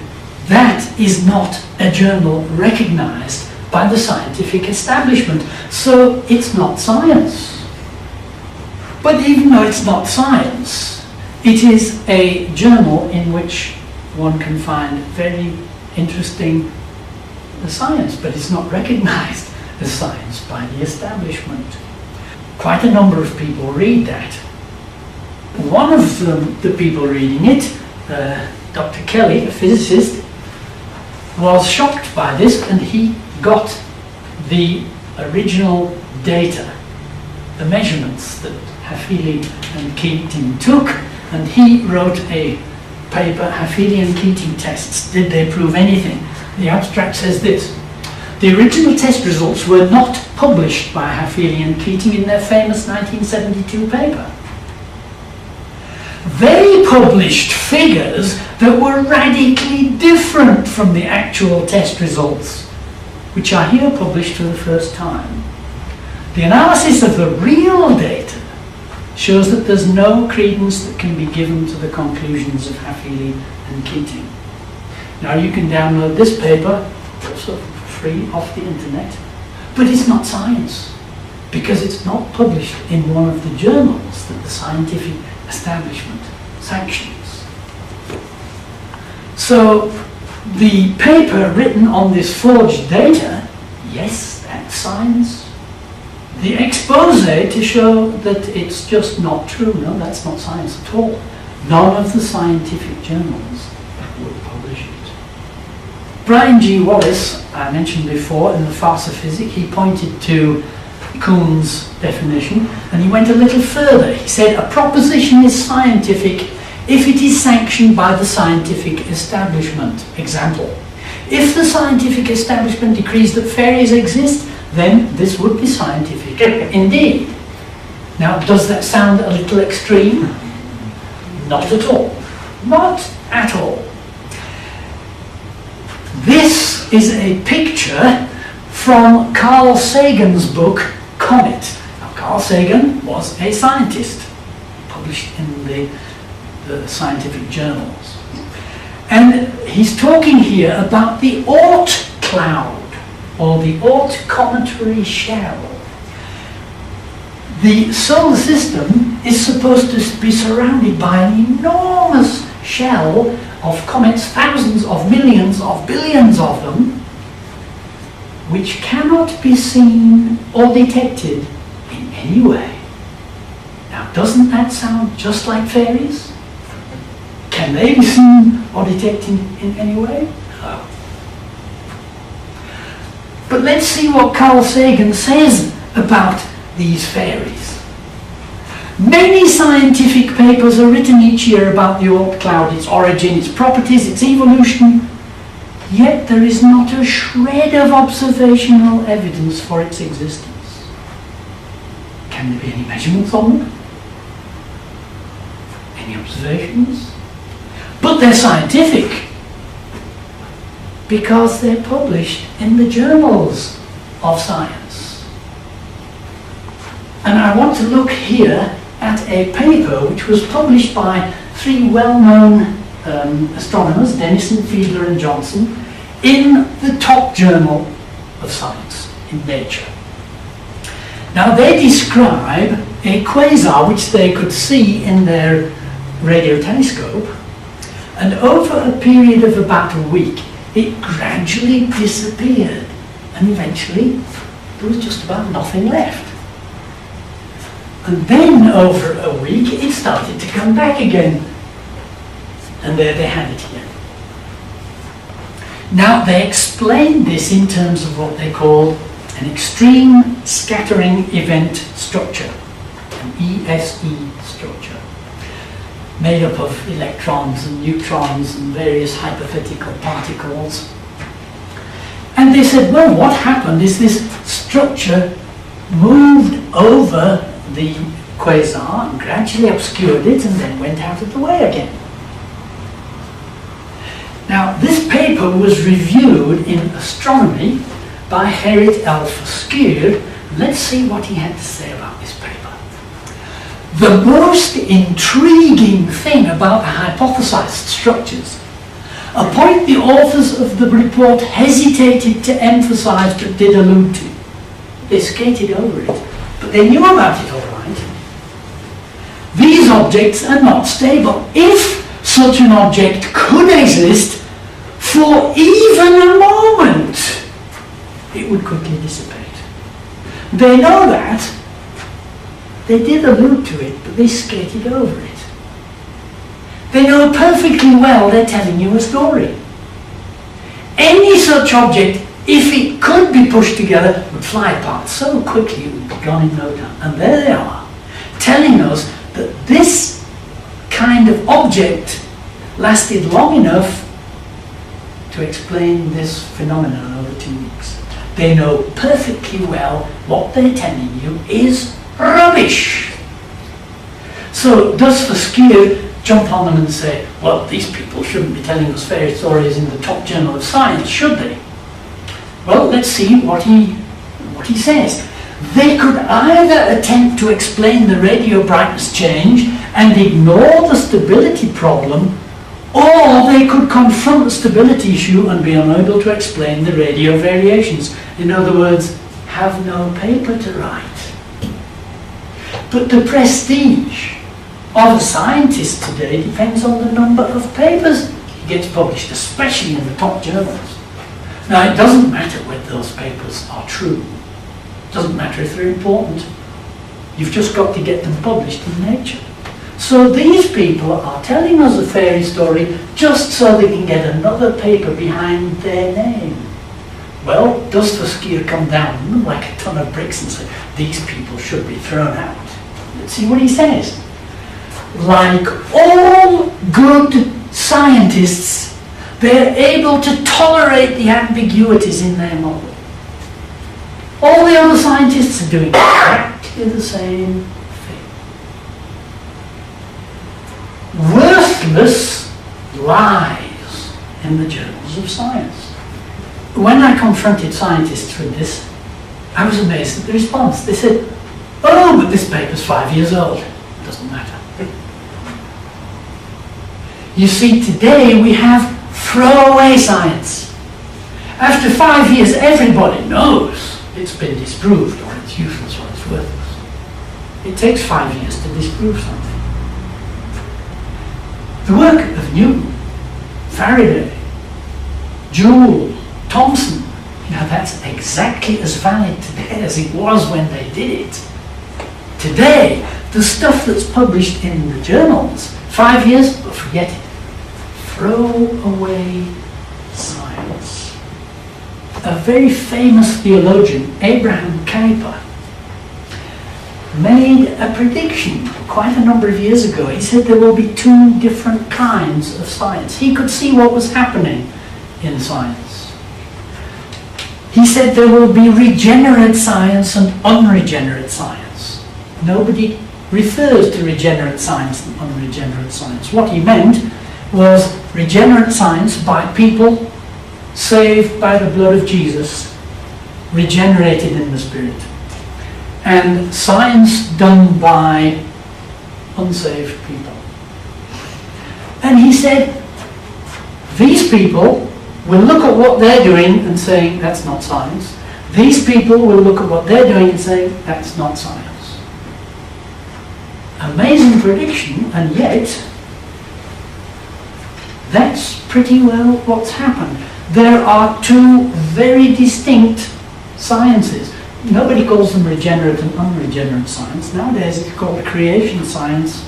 that is not a journal recognized by the scientific establishment, so it's not science. But even though it's not science, it is a journal in which one can find very interesting science, but it's not recognized as science by the establishment. Quite a number of people read that. One of the people reading it, Dr. Kelly, a physicist, was shocked by this, and he got the original data, the measurements that Haffili and Keating took, and he wrote a paper, Haffili and Keating tests. Did they prove anything? The abstract says this: the original test results were not published by Haffili and Keating in their famous 1972 paper. They published figures that were radically different from the actual test results, which are here published for the first time. The analysis of the real data shows that there's no credence that can be given to the conclusions of Haffley and Keating. Now you can download this paper, also for free, off the internet, but it's not science, because it's not published in one of the journals that the scientific establishment sanctions. So the paper written on this forged data, yes, that's science. The expose to show that it's just not true, no, that's not science at all. None of the scientific journals would publish it. Brian G. Wallace, I mentioned before, in the Farce of Physics, he pointed to Kuhn's definition, and he went a little further. He said, a proposition is scientific if it is sanctioned by the scientific establishment. Example, if the scientific establishment decrees that fairies exist, then this would be scientific indeed. Now, does that sound a little extreme? Not at all. Not at all. This is a picture from Carl Sagan's book, Comet. Now, Carl Sagan was a scientist, published in the scientific journals. And he's talking here about the Oort cloud, or the Oort cometary shell. The solar system is supposed to be surrounded by an enormous shell of comets, thousands of millions of billions of them, which cannot be seen or detected in any way. Now, doesn't that sound just like fairies? Can they be seen or detected in any way? No. But let's see what Carl Sagan says about these fairies. Many scientific papers are written each year about the Oort cloud, its origin, its properties, its evolution, yet there is not a shred of observational evidence for its existence. Can there be any measurements on them? Any observations? But they're scientific because they're published in the journals of science. And I want to look here at a paper which was published by three well-known astronomers, Denison, Fiedler and Johnson, in the top journal of science, in Nature. Now they describe a quasar which they could see in their radio telescope, and over a period of about a week it gradually disappeared, and eventually there was just about nothing left. And then over a week it started to come back again, and there they had it again. Now they explained this in terms of what they call an extreme scattering event structure, an ESE structure, made up of electrons and neutrons and various hypothetical particles. And they said, well, what happened is this structure moved over the quasar and gradually obscured it and then went out of the way again. Now, this paper was reviewed in Astronomy by Gerrit L. Verschuur. Let's see what he had to say about this paper. The most intriguing thing about the hypothesized structures, a point the authors of the report hesitated to emphasize but did allude to. They skated over it, but they knew about it all right. These objects are not stable. If such an object could exist for even a moment, it would quickly dissipate. They know that. They did allude to it, but they skated over it. They know perfectly well they're telling you a story. Any such object, if it could be pushed together, would fly apart so quickly it would be gone in no time. And there they are, telling us that this kind of object lasted long enough to explain this phenomenon over 2 weeks. They know perfectly well what they're telling you is rubbish. So does Verschuur jump on them and say, well, these people shouldn't be telling us fairy stories in the top journal of science, should they? Well, let's see what he says. They could either attempt to explain the radio brightness change and ignore the stability problem, or they could confront the stability issue and be unable to explain the radio variations. In other words, have no paper to write. But the prestige of a scientist today depends on the number of papers he gets published, especially in the top journals. Now, it doesn't matter whether those papers are true. It doesn't matter if they're important. You've just got to get them published in Nature. So these people are telling us a fairy story just so they can get another paper behind their name. Well, does the skier come down on them like a ton of bricks and say, these people should be thrown out? Let's see what he says. Like all good scientists, they're able to tolerate the ambiguities in their model. All the other scientists are doing exactly the same thing. Worthless lies in the journals of science. When I confronted scientists with this, I was amazed at the response. They said, oh, but this paper's 5 years old. It doesn't matter. You see, today we have throwaway science. After 5 years, everybody knows it's been disproved, or it's useless, or it's worthless. It takes 5 years to disprove something. The work of Newton, Faraday, Joule, Thomson, that's exactly as valid today as it was when they did it. Today, the stuff that's published in the journals, 5 years, but forget it. Throw away science. A very famous theologian, Abraham Kuyper, made a prediction quite a number of years ago. He said there will be two different kinds of science. He could see what was happening in science. He said there will be regenerate science and unregenerate science. Nobody refers to regenerate science and unregenerate science. What he meant was regenerate science by people saved by the blood of Jesus, regenerated in the Spirit, and science done by unsaved people. And he said, these people will look at what they're doing and saying, that's not science. These people will look at what they're doing and say, that's not science. Amazing prediction, and yet, that's pretty well what's happened. There are two very distinct sciences. Nobody calls them regenerate and unregenerate science. Nowadays it's called creation science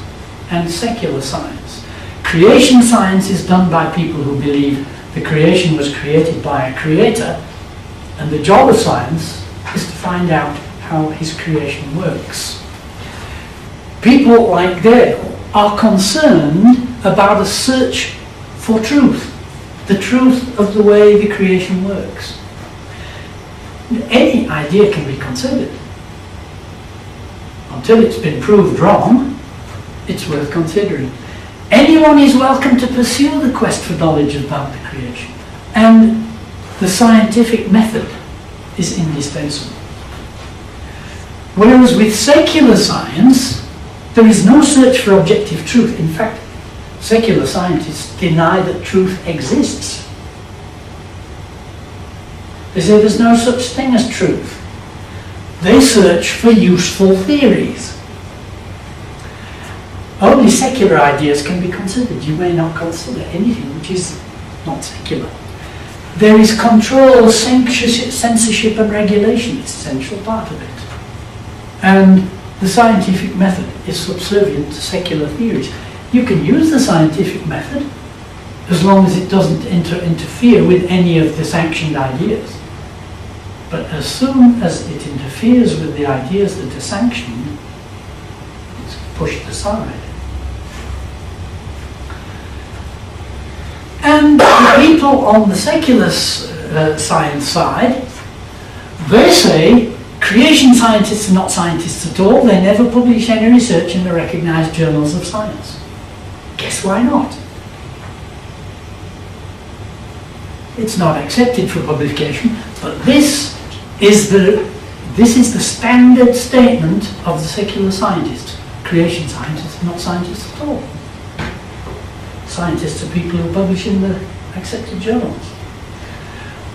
and secular science. Creation science is done by people who believe the creation was created by a creator, and the job of science is to find out how his creation works. People like Dale are concerned about a search for truth, the truth of the way the creation works. Any idea can be considered. Until it's been proved wrong, it's worth considering. Anyone is welcome to pursue the quest for knowledge about the creation, and the scientific method is indispensable. Whereas with secular science, there is no search for objective truth. In fact, secular scientists deny that truth exists. They say there's no such thing as truth. They search for useful theories. Only secular ideas can be considered. You may not consider anything which is not secular. There is control, censorship and regulation. It's an essential part of it. And the scientific method is subservient to secular theories. You can use the scientific method as long as it doesn't interfere with any of the sanctioned ideas. But as soon as it interferes with the ideas that are sanctioned, it's pushed aside. And the people on the secular science side, they say creation scientists are not scientists at all. They never publish any research in the recognized journals of science. Guess why not? It's not accepted for publication, but this is the This is the standard statement of the secular scientist. Creation scientists are not scientists at all. Scientists are people who publish in the accepted journals.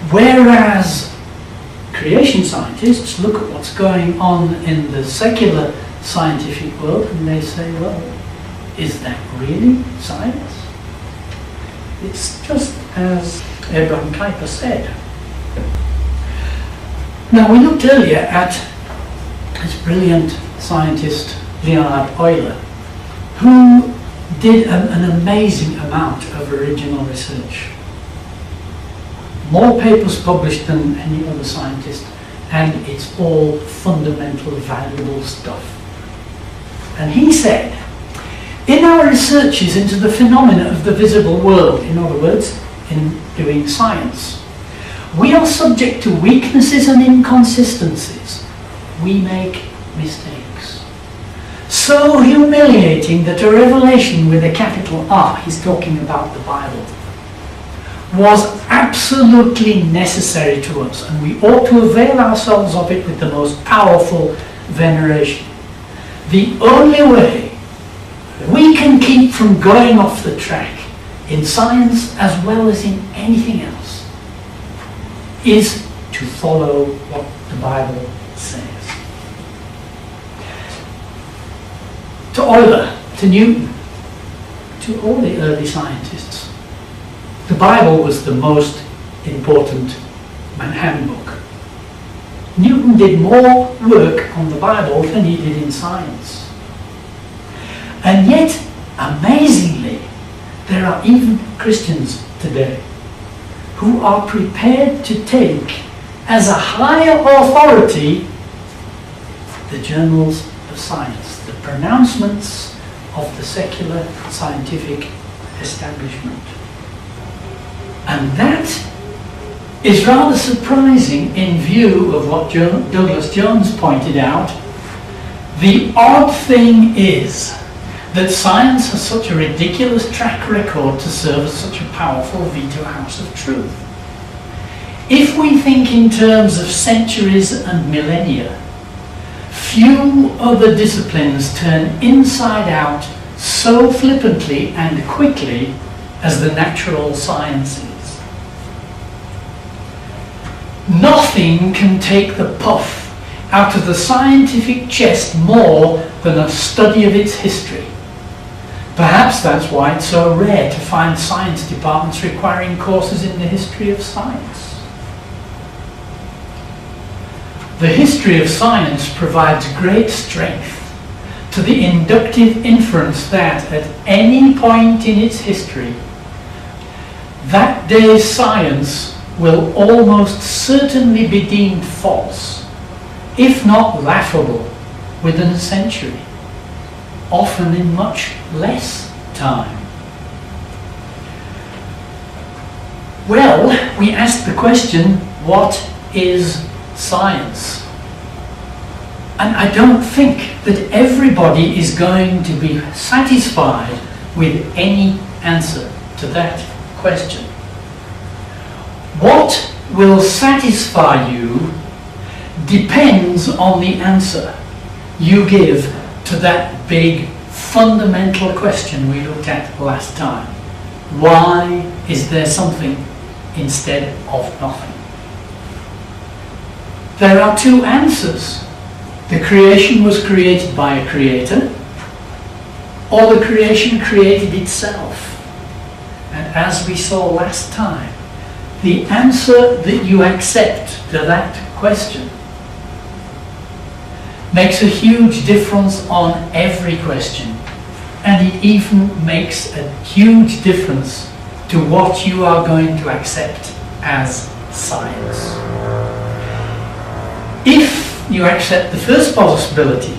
Whereas creation scientists look at what's going on in the secular scientific world and they say, well, is that really science? It's just as Abraham Kuyper said. Now, we looked earlier at this brilliant scientist, Leonhard Euler, who did an amazing amount of original research. More papers published than any other scientist, and it's all fundamental, valuable stuff. And he said, in our researches into the phenomena of the visible world, in other words, in doing science, we are subject to weaknesses and inconsistencies. We make mistakes. So humiliating that a revelation with a capital R, he's talking about the Bible, was absolutely necessary to us, and we ought to avail ourselves of it with the most powerful veneration. The only way we can keep from going off the track in science as well as in anything else is to follow what the Bible says. To Euler, to Newton, to all the early scientists, the Bible was the most important handbook. Newton did more work on the Bible than he did in science. And yet, amazingly, there are even Christians today who are prepared to take as a higher authority the journals of science, the pronouncements of the secular scientific establishment. And that is rather surprising in view of what Douglas Jones pointed out. The odd thing is that science has such a ridiculous track record to serve as such a powerful veto house of truth. If we think in terms of centuries and millennia, few other disciplines turn inside out so flippantly and quickly as the natural sciences. Nothing can take the puff out of the scientific chest more than a study of its history. Perhaps that's why it's so rare to find science departments requiring courses in the history of science. The history of science provides great strength to the inductive inference that at any point in its history, that day's science will almost certainly be deemed false, if not laughable, within a century, often in much less time. Well, we asked the question, what is science? And I don't think that everybody is going to be satisfied with any answer to that question. What will satisfy you depends on the answer you give to that big fundamental question we looked at last time. Why is there something instead of nothing? There are two answers. The creation was created by a creator, or the creation created itself. And as we saw last time, the answer that you accept to that question makes a huge difference on every question, and it even makes a huge difference to what you are going to accept as science. If you accept the first possibility,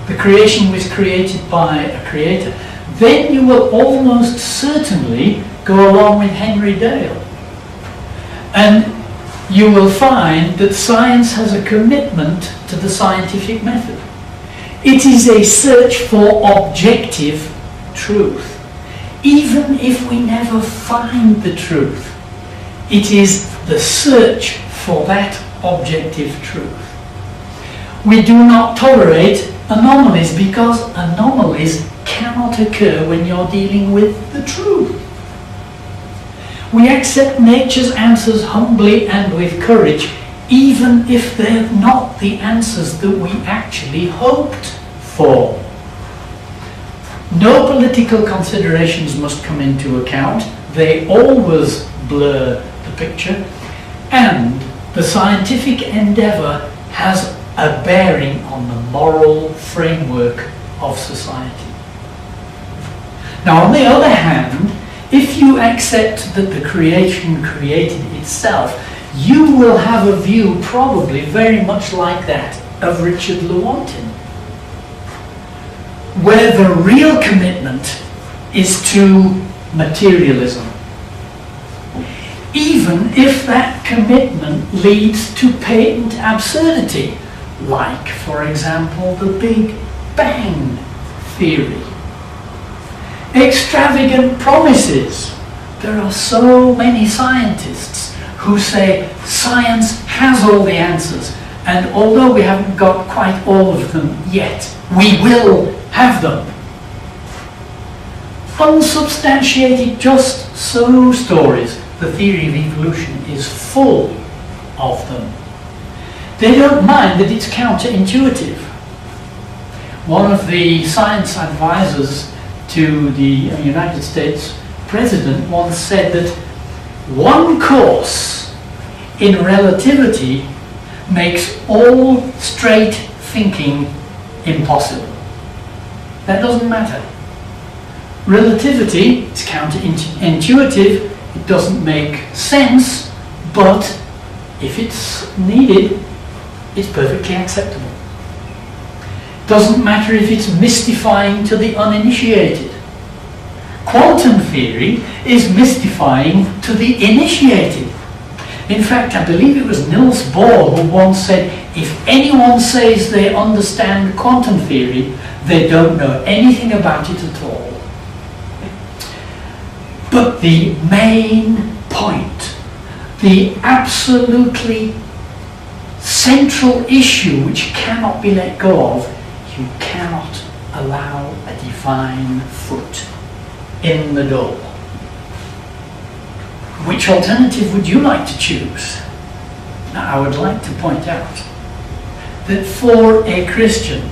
the creation was created by a creator, then you will almost certainly go along with Henry Dale. And you will find that science has a commitment to the scientific method. It is a search for objective truth. Even if we never find the truth, it is the search for that objective truth. We do not tolerate anomalies because anomalies cannot occur when you're dealing with the truth. We accept nature's answers humbly and with courage, even if they're not the answers that we actually hoped for. No political considerations must come into account. They always blur the picture, and the scientific endeavour has a bearing on the moral framework of society. Now, on the other hand, if you accept that the creation created itself, you will have a view probably very much like that of Richard Lewontin, where the real commitment is to materialism, even if that commitment leads to patent absurdity, like, for example, the Big Bang theory. Extravagant promises. There are so many scientists who say science has all the answers, and although we haven't got quite all of them yet, we will have them. Unsubstantiated just so stories. The theory of evolution is full of them. They don't mind that it's counterintuitive. One of the science advisors to the United States President once said that one course in relativity makes all straight thinking impossible. That doesn't matter. Relativity is counterintuitive, it doesn't make sense, but if it's needed, it's perfectly acceptable. Doesn't matter if it's mystifying to the uninitiated. Quantum theory is mystifying to the initiated. In fact, I believe it was Niels Bohr who once said, if anyone says they understand quantum theory, they don't know anything about it at all. But the main point, the absolutely central issue which cannot be let go of, you cannot allow a divine foot in the door. Which alternative would you like to choose? Now, I would like to point out that for a Christian,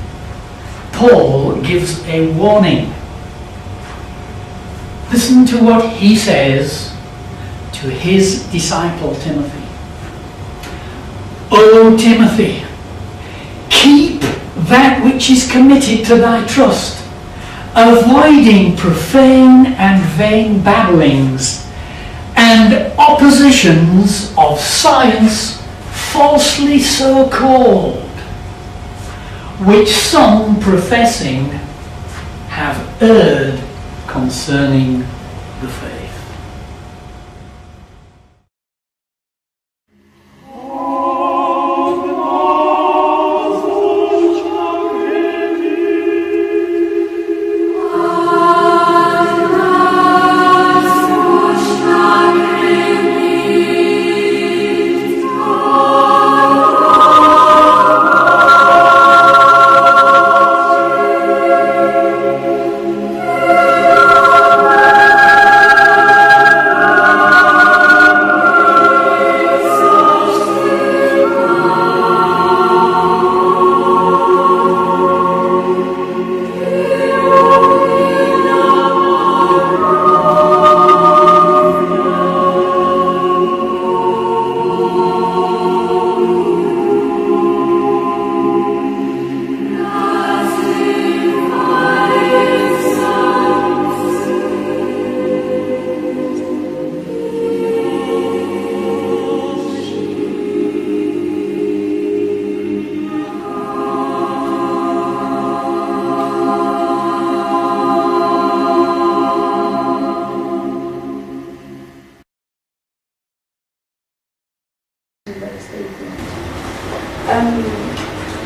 Paul gives a warning. Listen to what he says to his disciple Timothy. O Timothy, keep that which is committed to thy trust, avoiding profane and vain babblings and oppositions of science falsely so called, which some professing have erred concerning the faith.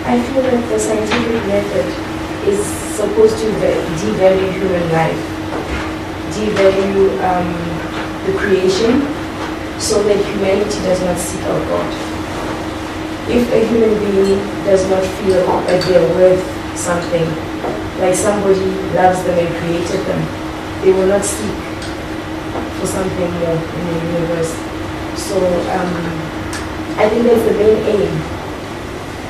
I feel that the scientific method is supposed to devalue human life, devalue the creation, so that humanity does not seek out God. if a human being does not feel that they're worth something, like somebody loves them and created them, they will not seek for something more in the universe. So I think that's the main aim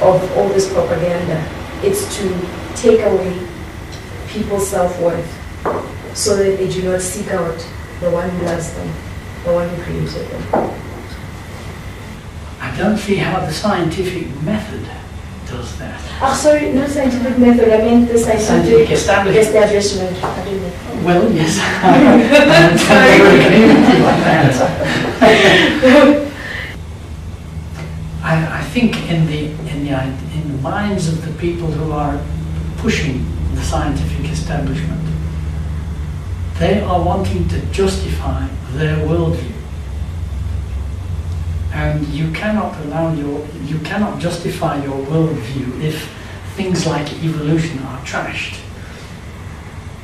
of all this propaganda. It's to take away people's self-worth so that they do not seek out the one who loves them, the one who created them. I don't see how the scientific method does that. Oh, sorry, not scientific method, I meant the scientific establishment. I didn't know. Well, yes, I totally agree with you on that. I think in the minds of the people who are pushing the scientific establishment, they are wanting to justify their worldview. And you cannot justify your worldview if things like evolution are trashed,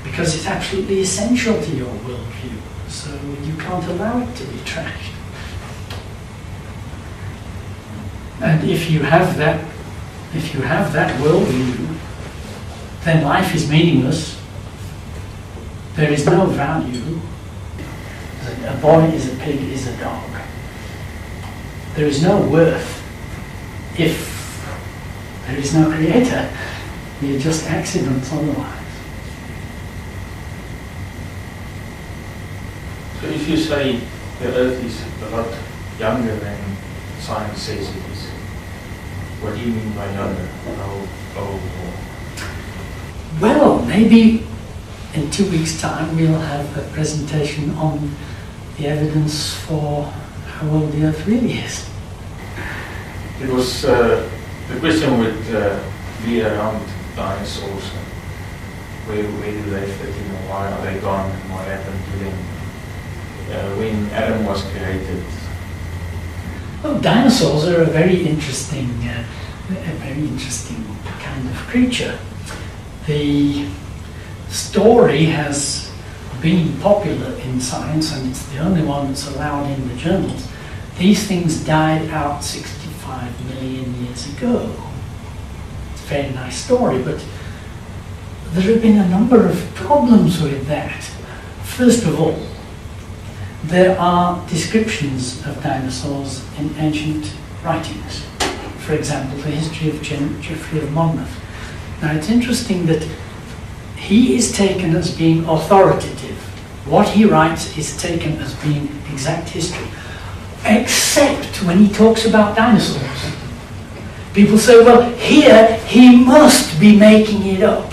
because it's absolutely essential to your worldview. So you can't allow it to be trashed. And if you have that worldview, then life is meaningless. There is no value. A boy is a pig, is a dog. There is no worth if there is no creator. You're just accidents otherwise. So if you say the Earth is a lot younger than science says it is, what do you mean by younger? How old? Well, maybe in 2 weeks' time we'll have a presentation on the evidence for how old the Earth really is. It was, the question would be around dinosaurs. Where do they fit in, and why are they gone, and what happened to them when Adam was created? Well, dinosaurs are a very interesting kind of creature. The story has been popular in science, and it's the only one that's allowed in the journals. These things died out 65 million years ago. It's a very nice story, but there have been a number of problems with that. First of all, there are descriptions of dinosaurs in ancient writings. For example, the history of Geoffrey of Monmouth. Now, it's interesting that he is taken as being authoritative. What he writes is taken as being exact history, except when he talks about dinosaurs. People say, well, here he must be making it up,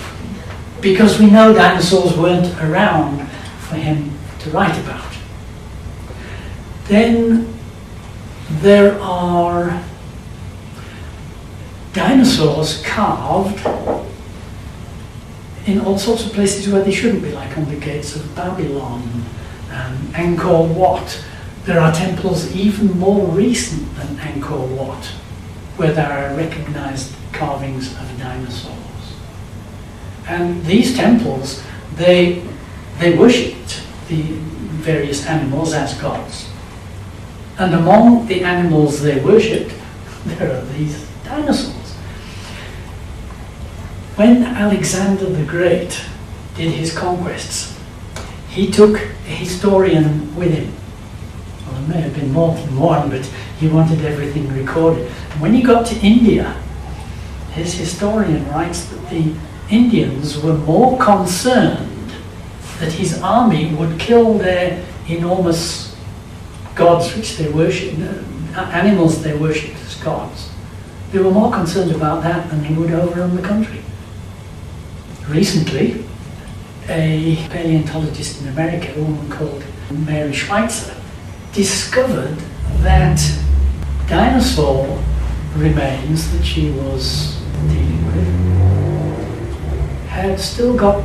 because we know dinosaurs weren't around for him to write about. Then there are dinosaurs carved in all sorts of places where they shouldn't be, like on the gates of Babylon, Angkor Wat. There are temples even more recent than Angkor Wat, where there are recognized carvings of dinosaurs. And these temples, they worshipped the various animals as gods. And among the animals they worshipped, there are these dinosaurs. When Alexander the Great did his conquests, he took a historian with him. Well, there may have been more than one, but he wanted everything recorded. And when he got to India, his historian writes that the Indians were more concerned that his army would kill their enormous gods which they worshipped, animals they worshipped as gods. They were more concerned about that than he would overrun the country. Recently, a paleontologist in America, a woman called Mary Schweitzer, discovered that dinosaur remains that she was dealing with had still got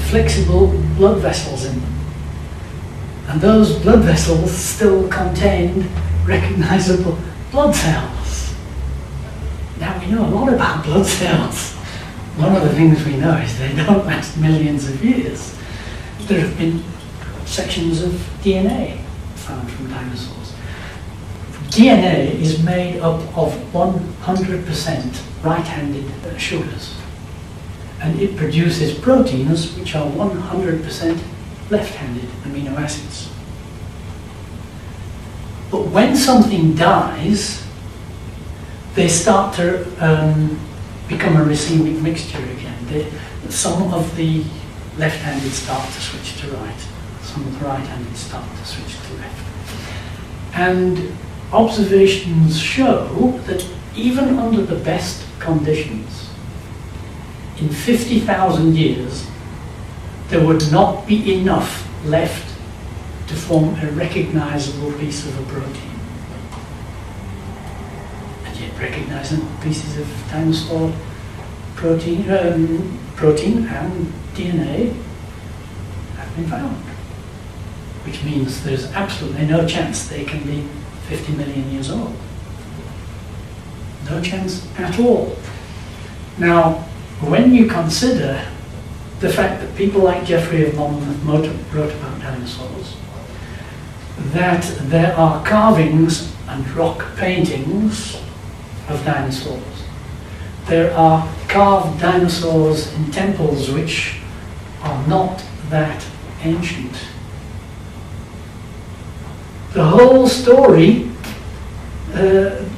flexible blood vessels in them. And those blood vessels still contained recognizable blood cells. Now, we know a lot about blood cells. One of the things we know is they don't last millions of years. There have been sections of DNA found from dinosaurs. DNA is made up of 100% right-handed sugars, and it produces proteins which are 100% left-handed amino acids. But when something dies, they start to become a racemic mixture again. Some of the left-handed start to switch to right, some of the right-handed start to switch to left. And observations show that even under the best conditions, in 50,000 years, there would not be enough left to form a recognizable piece of a protein. And yet recognizable pieces of dinosaur protein and DNA have been found, which means there's absolutely no chance they can be 50 million years old. No chance at all. Now, when you consider the fact that people like Geoffrey of Monmouth wrote about dinosaurs, that there are carvings and rock paintings of dinosaurs. There are carved dinosaurs in temples which are not that ancient. The whole story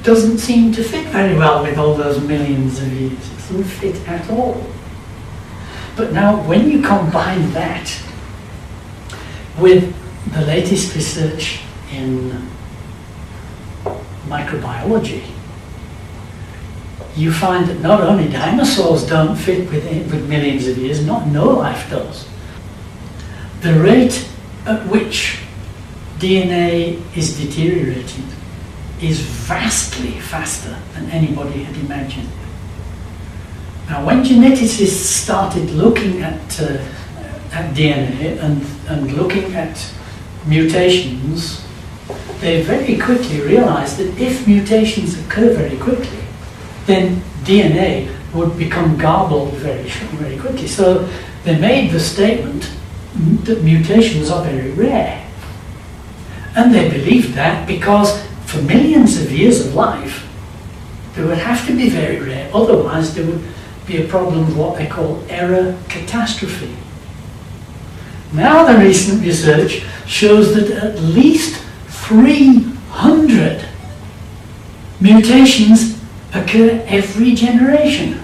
doesn't seem to fit very well with all those millions of years. It doesn't fit at all. But now, when you combine that with the latest research in microbiology, you find that not only dinosaurs don't fit with millions of years, no life does. The rate at which DNA is deteriorating is vastly faster than anybody had imagined. Now, when geneticists started looking at DNA and looking at mutations, they very quickly realized that if mutations occur very quickly, then DNA would become garbled very quickly. So they made the statement that mutations are very rare. And they believed that because for millions of years of life, they would have to be very rare, otherwise there would be a problem of what they call error catastrophe. Now the recent research shows that at least 300 mutations occur every generation.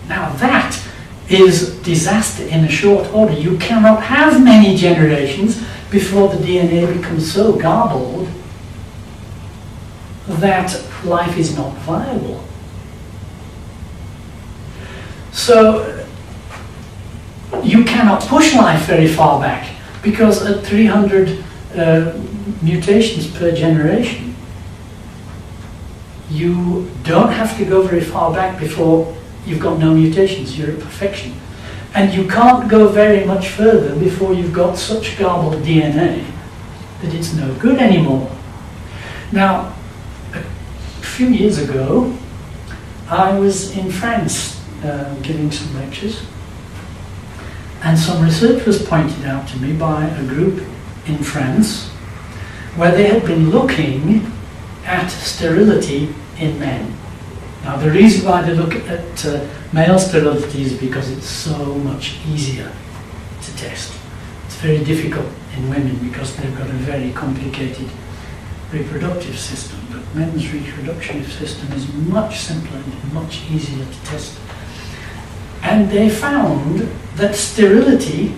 Now that is disaster in a short order. You cannot have many generations before the DNA becomes so garbled that life is not viable. So you cannot push life very far back, because at 300 mutations per generation, you don't have to go very far back before you've got no mutations, you're at perfection. And you can't go very much further before you've got such garbled DNA that it's no good anymore. Now, a few years ago, I was in France giving some lectures, and some research was pointed out to me by a group in France where they had been looking at sterility in men. Now, the reason why they look at male sterility is because it's so much easier to test. It's very difficult in women because they've got a very complicated reproductive system, but men's reproductive system is much simpler and much easier to test. And they found that sterility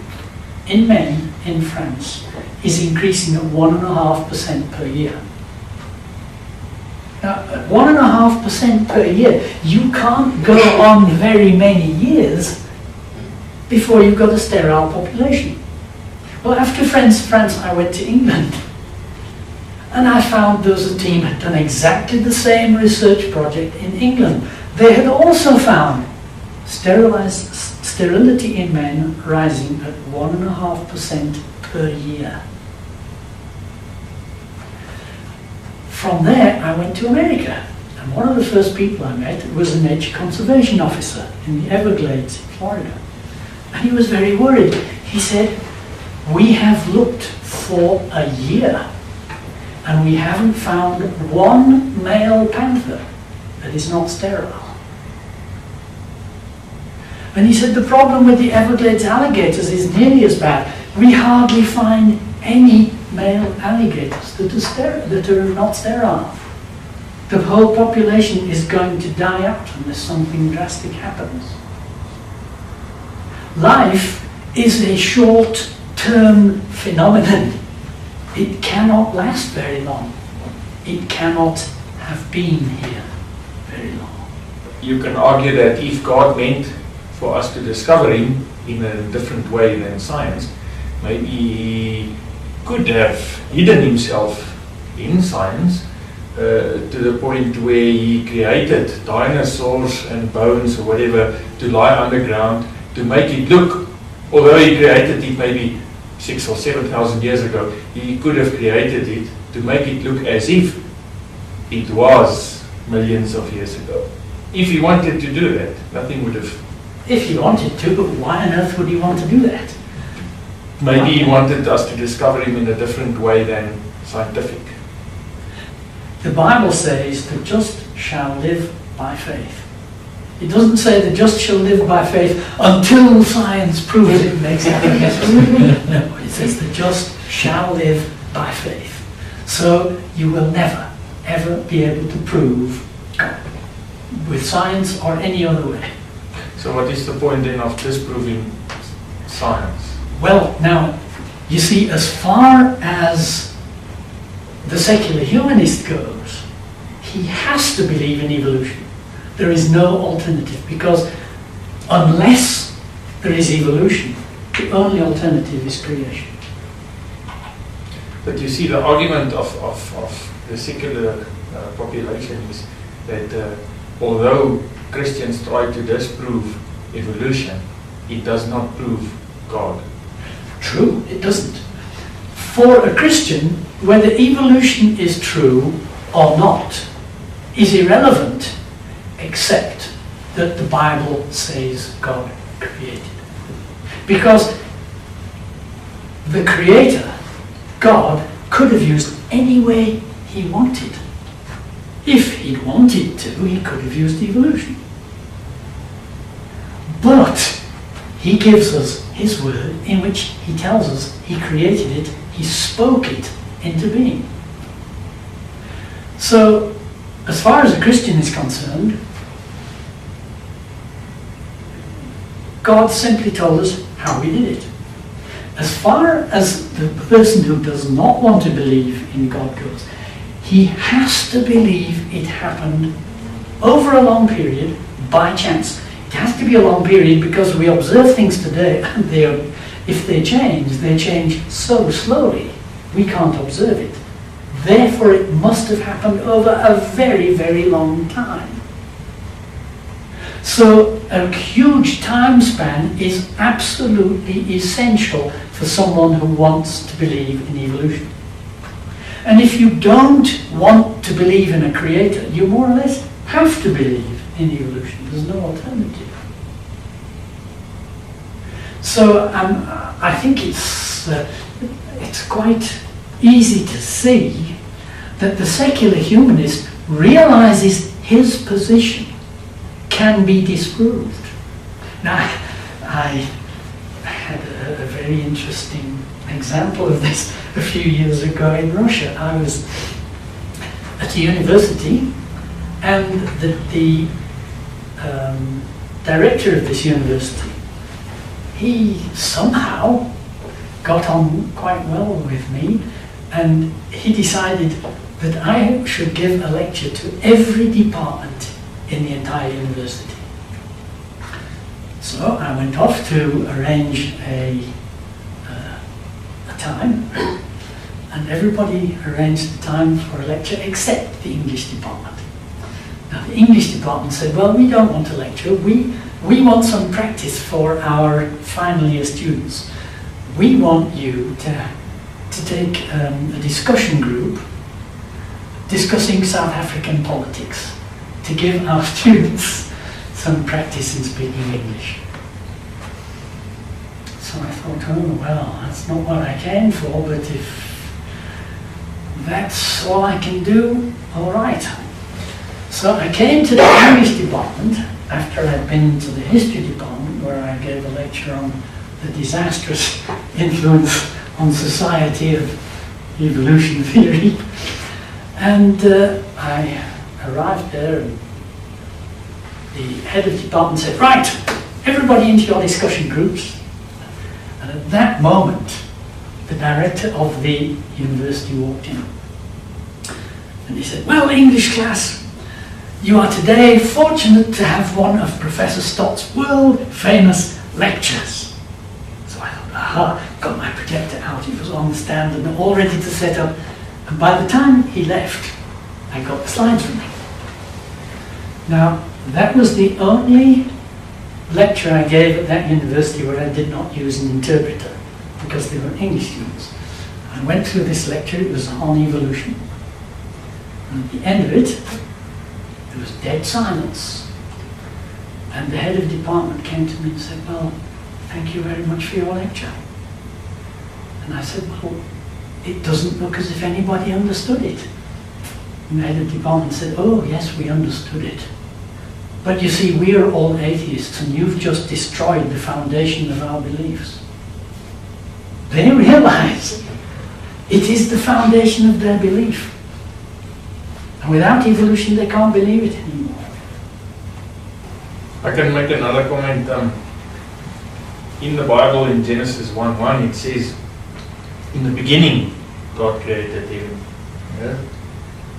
in men in France is increasing at 1.5% per year. Now, at 1.5% per year, you can't go on very many years before you've got a sterile population. Well, after France, I went to England, and I found a team had done exactly the same research project in England. They had also found sterility in men rising at 1.5% per year. From there, I went to America, and one of the first people I met was a nature conservation officer in the Everglades in Florida. And he was very worried. He said, "We have looked for a year, and we haven't found one male panther that is not sterile. And he said the problem with the Everglades alligators is nearly as bad. We hardly find any male alligators that are not sterile. The whole population is going to die out unless something drastic happens. Life is a short-term phenomenon. It cannot last very long. It cannot have been here very long. You can argue that if God meant for us to discover him in a different way than science, maybe he could have hidden himself in science to the point where he created dinosaurs and bones or whatever to lie underground to make it look, although he created it maybe 6,000 or 7,000 years ago, he could have created it to make it look as if it was millions of years ago. If he wanted to do that, nothing would have... If he wanted to, but why on earth would he want to do that? Maybe he wanted us to discover him in a different way than scientific. The Bible says the just shall live by faith. It doesn't say the just shall live by faith until science proves it makes it necessary. No, it says the just shall live by faith. So you will never, ever be able to prove God with science or any other way. So what is the point then of disproving science? Well, now, you see, as far as the secular humanist goes, he has to believe in evolution. There is no alternative, because unless there is evolution, the only alternative is creation. But you see, the argument of the secular population is that although Christians try to disprove evolution, it does not prove God. True, it doesn't. For a Christian, whether evolution is true or not is irrelevant, except that the Bible says God created. Because the Creator, God, could have used any way he wanted. If he'd wanted to, he could have used evolution. But he gives us his word in which he tells us he created it, he spoke it into being. So, as far as a Christian is concerned, God simply told us how he did it. As far as the person who does not want to believe in God goes, he has to believe it happened over a long period by chance. It has to be a long period because we observe things today and if they change so slowly we can't observe it. Therefore it must have happened over a very, very long time. So a huge time span is absolutely essential for someone who wants to believe in evolution. And if you don't want to believe in a creator, you more or less have to believe in evolution. There's no alternative. So I think it's quite easy to see that the secular humanist realizes his position can be disproved. Now, I had a very interesting example of this a few years ago in Russia. I was at a university, and the director of this university, he somehow got on quite well with me, and he decided that I should give a lecture to every department in the entire university. So I went off to arrange a time, and everybody arranged the time for a lecture except the English department. Now the English department said, well, we don't want a lecture, we want some practice for our final year students. We want you to take a discussion group discussing South African politics to give our students some practice in speaking English. So I thought, oh well, that's not what I came for, but if that's all I can do, all right. So I came to the English department after I'd been to the history department, where I gave a lecture on the disastrous influence on society of evolution theory. And I arrived there, and the head of the department said, right, everybody into your discussion groups. And at that moment, the director of the university walked in. And he said, well, English class, you are today fortunate to have one of Professor Stott's world-famous lectures. So I thought, aha, got my projector out, it was on the stand and all ready to set up. And by the time he left, I got the slides from him. Now, that was the only lecture I gave at that university where I did not use an interpreter, because they were English students. I went through this lecture, it was on evolution. And at the end of it, there was dead silence. And the head of the department came to me and said, well, thank you very much for your lecture. And I said, well, it doesn't look as if anybody understood it. And the head of the department said, oh, yes, we understood it. But you see, we are all atheists, and you've just destroyed the foundation of our beliefs. They realize it is the foundation of their belief. And without evolution, they can't believe it anymore. I can make another comment. In the Bible, in Genesis 1:1, it says, in the beginning, God created heaven and earth,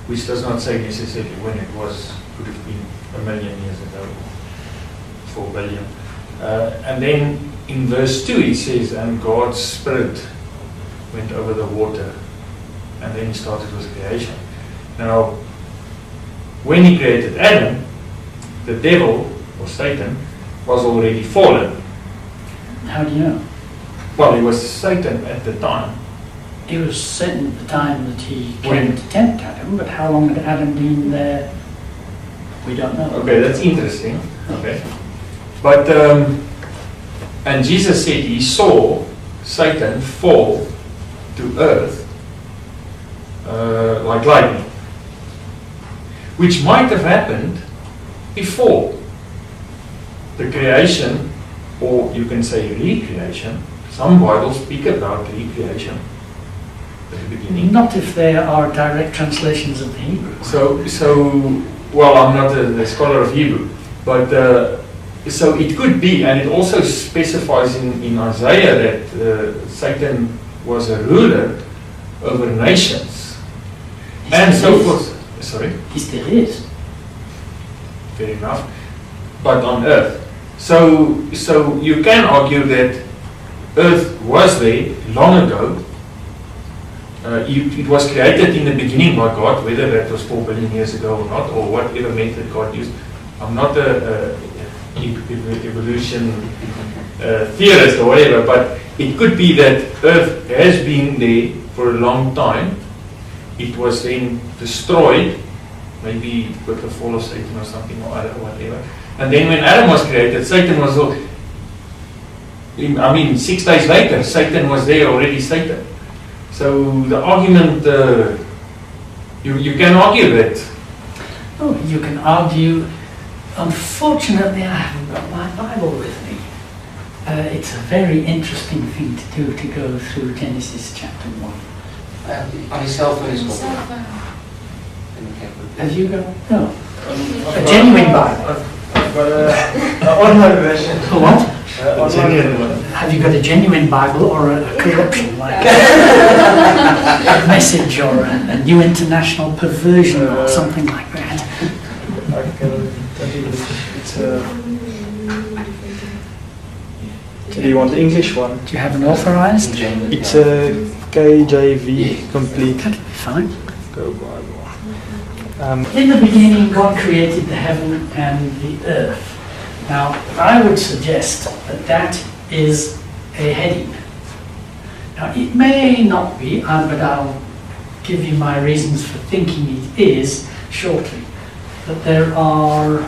which does not say necessarily when it was. Could have been 1 million years ago, 4 billion. And then in verse 2 it says, and God's Spirit went over the water, and then he started with creation. Now, when he created Adam, the devil, or Satan, was already fallen. How do you know? Well, he was Satan at the time. He was Satan at the time that he came to tempt Adam, but how long had Adam been there? We don't know. Okay, that's interesting. Okay, but and Jesus said he saw Satan fall to earth like lightning, which might have happened before the creation, or you can say recreation. Some Bibles speak about recreation at the beginning. Not if there are direct translations of the Hebrew. So. Well, I'm not a scholar of Hebrew, but so it could be, and it also specifies in Isaiah that Satan was a ruler over nations, and so forth. Sorry? He still is. Fair enough. But on earth. So you can argue that earth was there long ago. It was created in the beginning by God, whether that was 4 billion years ago or not, or whatever method God used. I'm not a evolution theorist or whatever, but it could be that Earth has been there for a long time. It was then destroyed, maybe with the fall of Satan or something or other, whatever. And then when Adam was created, Satan was, 6 days later, Satan was there already, Satan. So the argument, you can argue that. Oh, you can argue. Unfortunately, I haven't got my Bible with me. It's a very interesting thing to do, to go through Genesis chapter 1. On his cell phone is called. Have you got? No. A genuine Bible. I've got an online version. What? Online. Have you got a genuine Bible or a corruption, like a Message or a New International Perversion or something like that? I can tell you it's do you want the English one? Do you have an authorized? It's a KJV complete. That'll be fine. Go Bible. In the beginning, God created the heaven and the earth. Now, I would suggest that that is a heading. Now, it may not be, but I'll give you my reasons for thinking it is shortly. But there are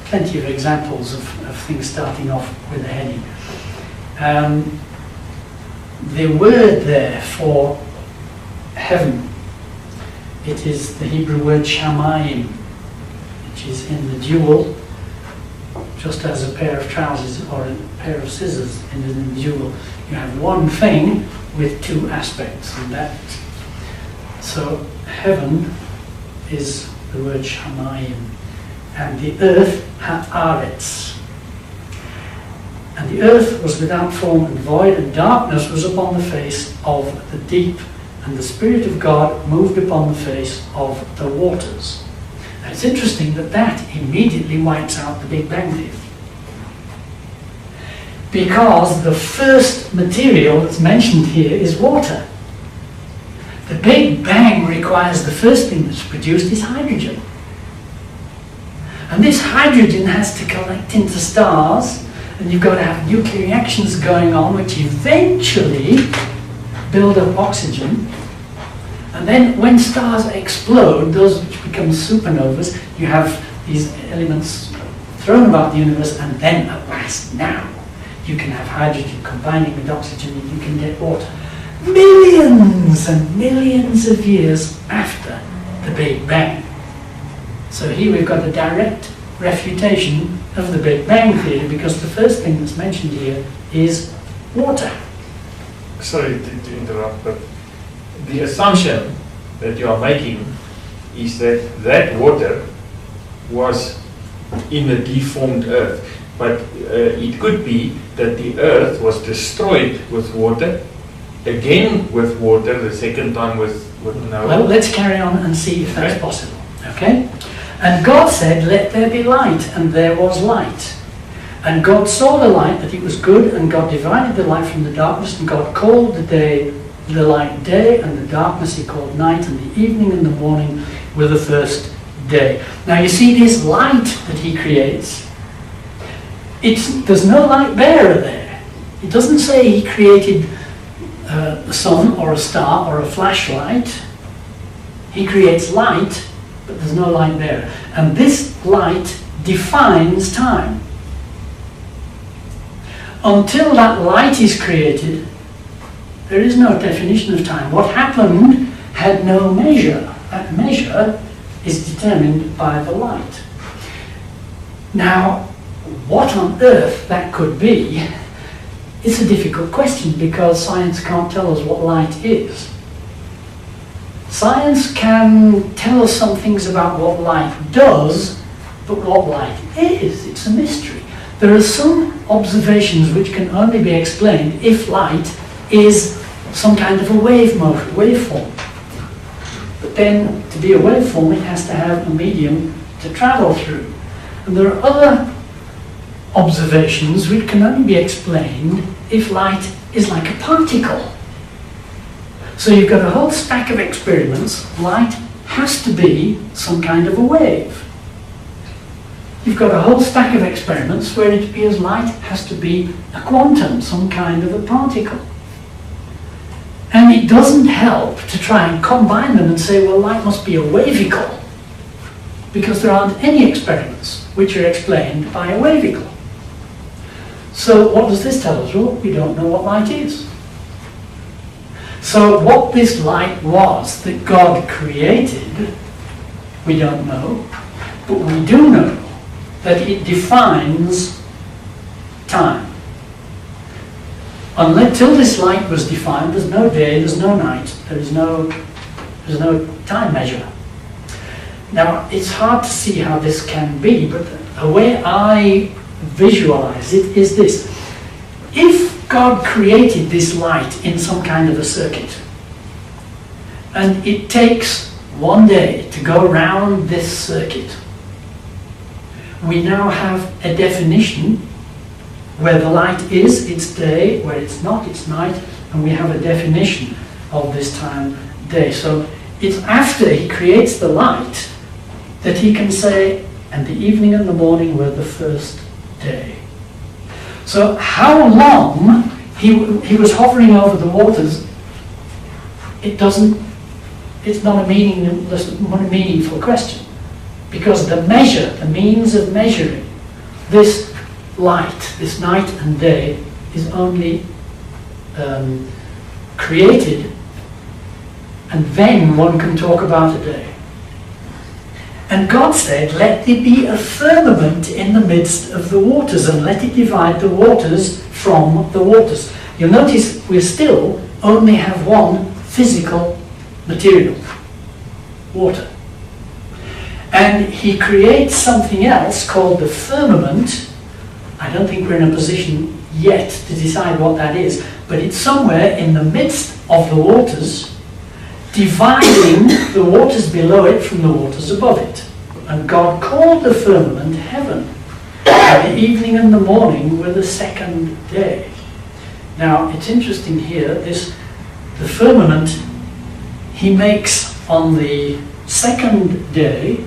plenty of examples of things starting off with a heading. The word there for heaven. It is the Hebrew word shamayim, which is in the dual, just as a pair of trousers or a pair of scissors in the dual. You have one thing with two aspects, and that. So heaven is the word shamayim, and the earth haaretz. And the earth was without form and void, and darkness was upon the face of the deep, and the Spirit of God moved upon the face of the waters. Now it's interesting that that immediately wipes out the Big Bang theory. Because the first material that's mentioned here is water. The Big Bang requires the first thing that's produced is hydrogen. And this hydrogen has to collect into stars, and you've got to have nuclear reactions going on which eventually build up oxygen. And then when stars explode, those which become supernovas, you have these elements thrown about the universe, and then at last now you can have hydrogen combining with oxygen and you can get water. Millions and millions of years after the Big Bang. So here we've got a direct refutation of the Big Bang theory, because the first thing that's mentioned here is water. Sorry to interrupt, but the assumption that you are making is that that water was in a deformed earth. But it could be that the earth was destroyed with water, again with water, the second time with Noah. Well, let's carry on and see if that's possible. Okay? And God said, "Let there be light," and there was light. And God saw the light, that it was good, and God divided the light from the darkness, and God called the light day, and the darkness he called night, and the evening and the morning were the first day. Now you see this light that he creates, there's no light bearer there. It doesn't say he created the sun or a star or a flashlight. He creates light, but there's no light bearer. And this light defines time. Until that light is created, there is no definition of time. What happened had no measure. That measure is determined by the light. Now, what on earth that could be is a difficult question, because science can't tell us what light is. Science can tell us some things about what light does, but what light is, it's a mystery. There are some observations which can only be explained if light is some kind of a waveform. But then, to be a waveform, it has to have a medium to travel through. And there are other observations which can only be explained if light is like a particle. So you've got a whole stack of experiments. Light has to be some kind of a wave. You've got a whole stack of experiments where it appears light has to be a quantum, some kind of a particle. And it doesn't help to try and combine them and say, well, light must be a wavicle, because there aren't any experiments which are explained by a wavicle. So what does this tell us? Well, we don't know what light is. So what this light was that God created, we don't know, but we do know that it defines time. Until this light was defined, there's no day, there's no night, there's no time measure. Now, it's hard to see how this can be, but the way I visualize it is this. If God created this light in some kind of a circuit, and it takes one day to go around this circuit, we now have a definition where the light is, it's day, where it's not, it's night, and we have a definition of this time, day. So it's after he creates the light that he can say, and the evening and the morning were the first day. So how long he was hovering over the waters, it's not a meaningful question, because the means of measuring this light, this night and day, is only created and then one can talk about a day. And God said, let there be a firmament in the midst of the waters, and let it divide the waters from the waters. You'll notice we still only have one physical material, water. And he creates something else called the firmament. I don't think we're in a position yet to decide what that is, but it's somewhere in the midst of the waters, dividing the waters below it from the waters above it. And God called the firmament heaven. And the evening and the morning were the second day. Now, it's interesting here, the firmament he makes on the second day,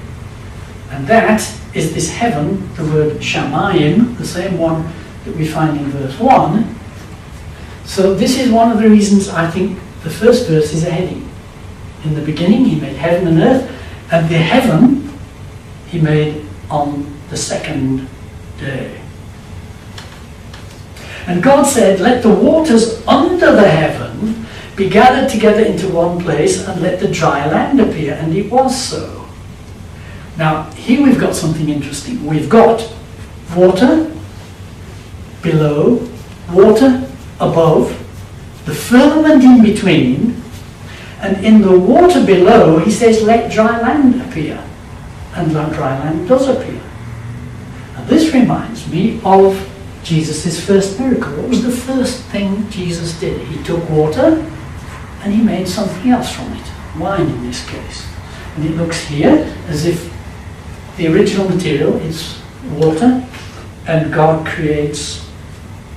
and that is this heaven, the word shamayim, the same one that we find in verse 1. So this is one of the reasons I think the first verse is a heading. In the beginning he made heaven and earth, and the heaven he made on the second day. And God said, let the waters under the heaven be gathered together into one place, and let the dry land appear. And it was so. Now, here we've got something interesting. We've got water below, water above, the firmament in between, and in the water below, he says, let dry land appear. And dry land does appear. And this reminds me of Jesus' first miracle. What was the first thing Jesus did? He took water and he made something else from it. Wine in this case. And it looks here as if the original material is water, and God creates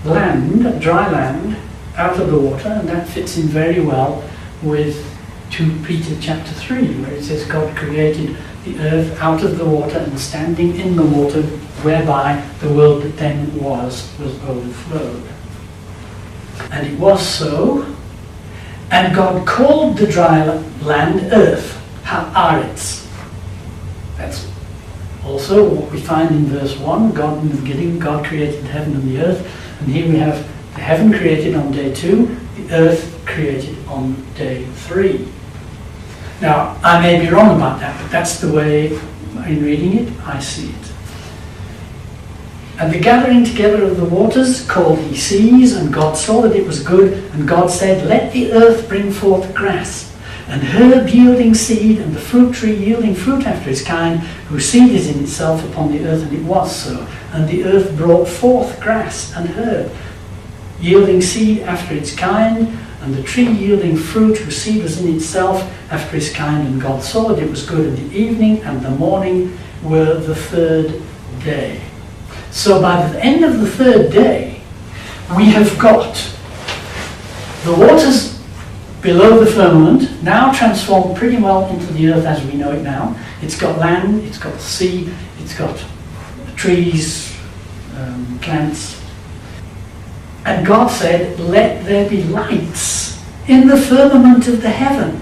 land, dry land, out of the water, and that fits in very well with 2 Peter chapter 3, where it says God created the earth out of the water and standing in the water, whereby the world that then was overflowed. And it was so, and God called the dry land earth, haaretz. That's also what we find in verse 1, God in the beginning, God created heaven and the earth, and here we have the heaven created on day 2, the earth created on day 3. Now, I may be wrong about that, but that's the way, in reading it, I see it. And the gathering together of the waters called he seas, and God saw that it was good, and God said, let the earth bring forth grass, and herb yielding seed, and the fruit tree yielding fruit after its kind, whose seed is in itself upon the earth, and it was so. And the earth brought forth grass and herb, yielding seed after its kind, and the tree yielding fruit whose seed was in itself after its kind, and God saw that it was good. And the evening and the morning were the third day. So by the end of the third day, we have got the waters below the firmament, now transformed pretty well into the earth as we know it now. It's got land, it's got sea, it's got trees, plants. And God said, let there be lights in the firmament of the heaven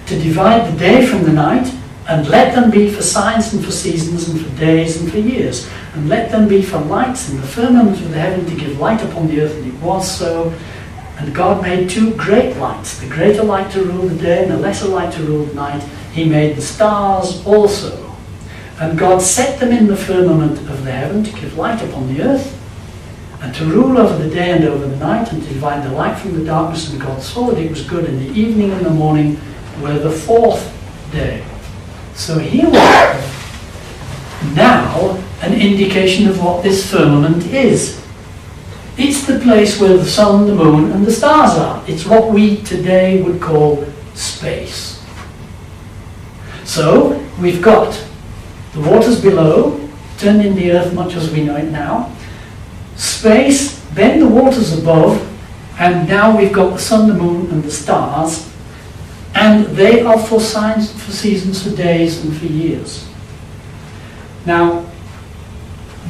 to divide the day from the night, and let them be for signs and for seasons and for days and for years. And let them be for lights in the firmament of the heaven to give light upon the earth. And it was so. And God made 2 great lights, the greater light to rule the day and the lesser light to rule the night. He made the stars also. And God set them in the firmament of the heaven to give light upon the earth, and to rule over the day and over the night, and to divide the light from the darkness. And God saw that it was good, and the evening and the morning were the 4th day. So here we have now an indication of what this firmament is. It's the place where the sun, the moon, and the stars are. It's what we today would call space. So we've got the waters below, turned in the earth much as we know it now, space, then the waters above, and now we've got the sun, the moon, and the stars, and they are for signs, for seasons, for days, and for years. Now,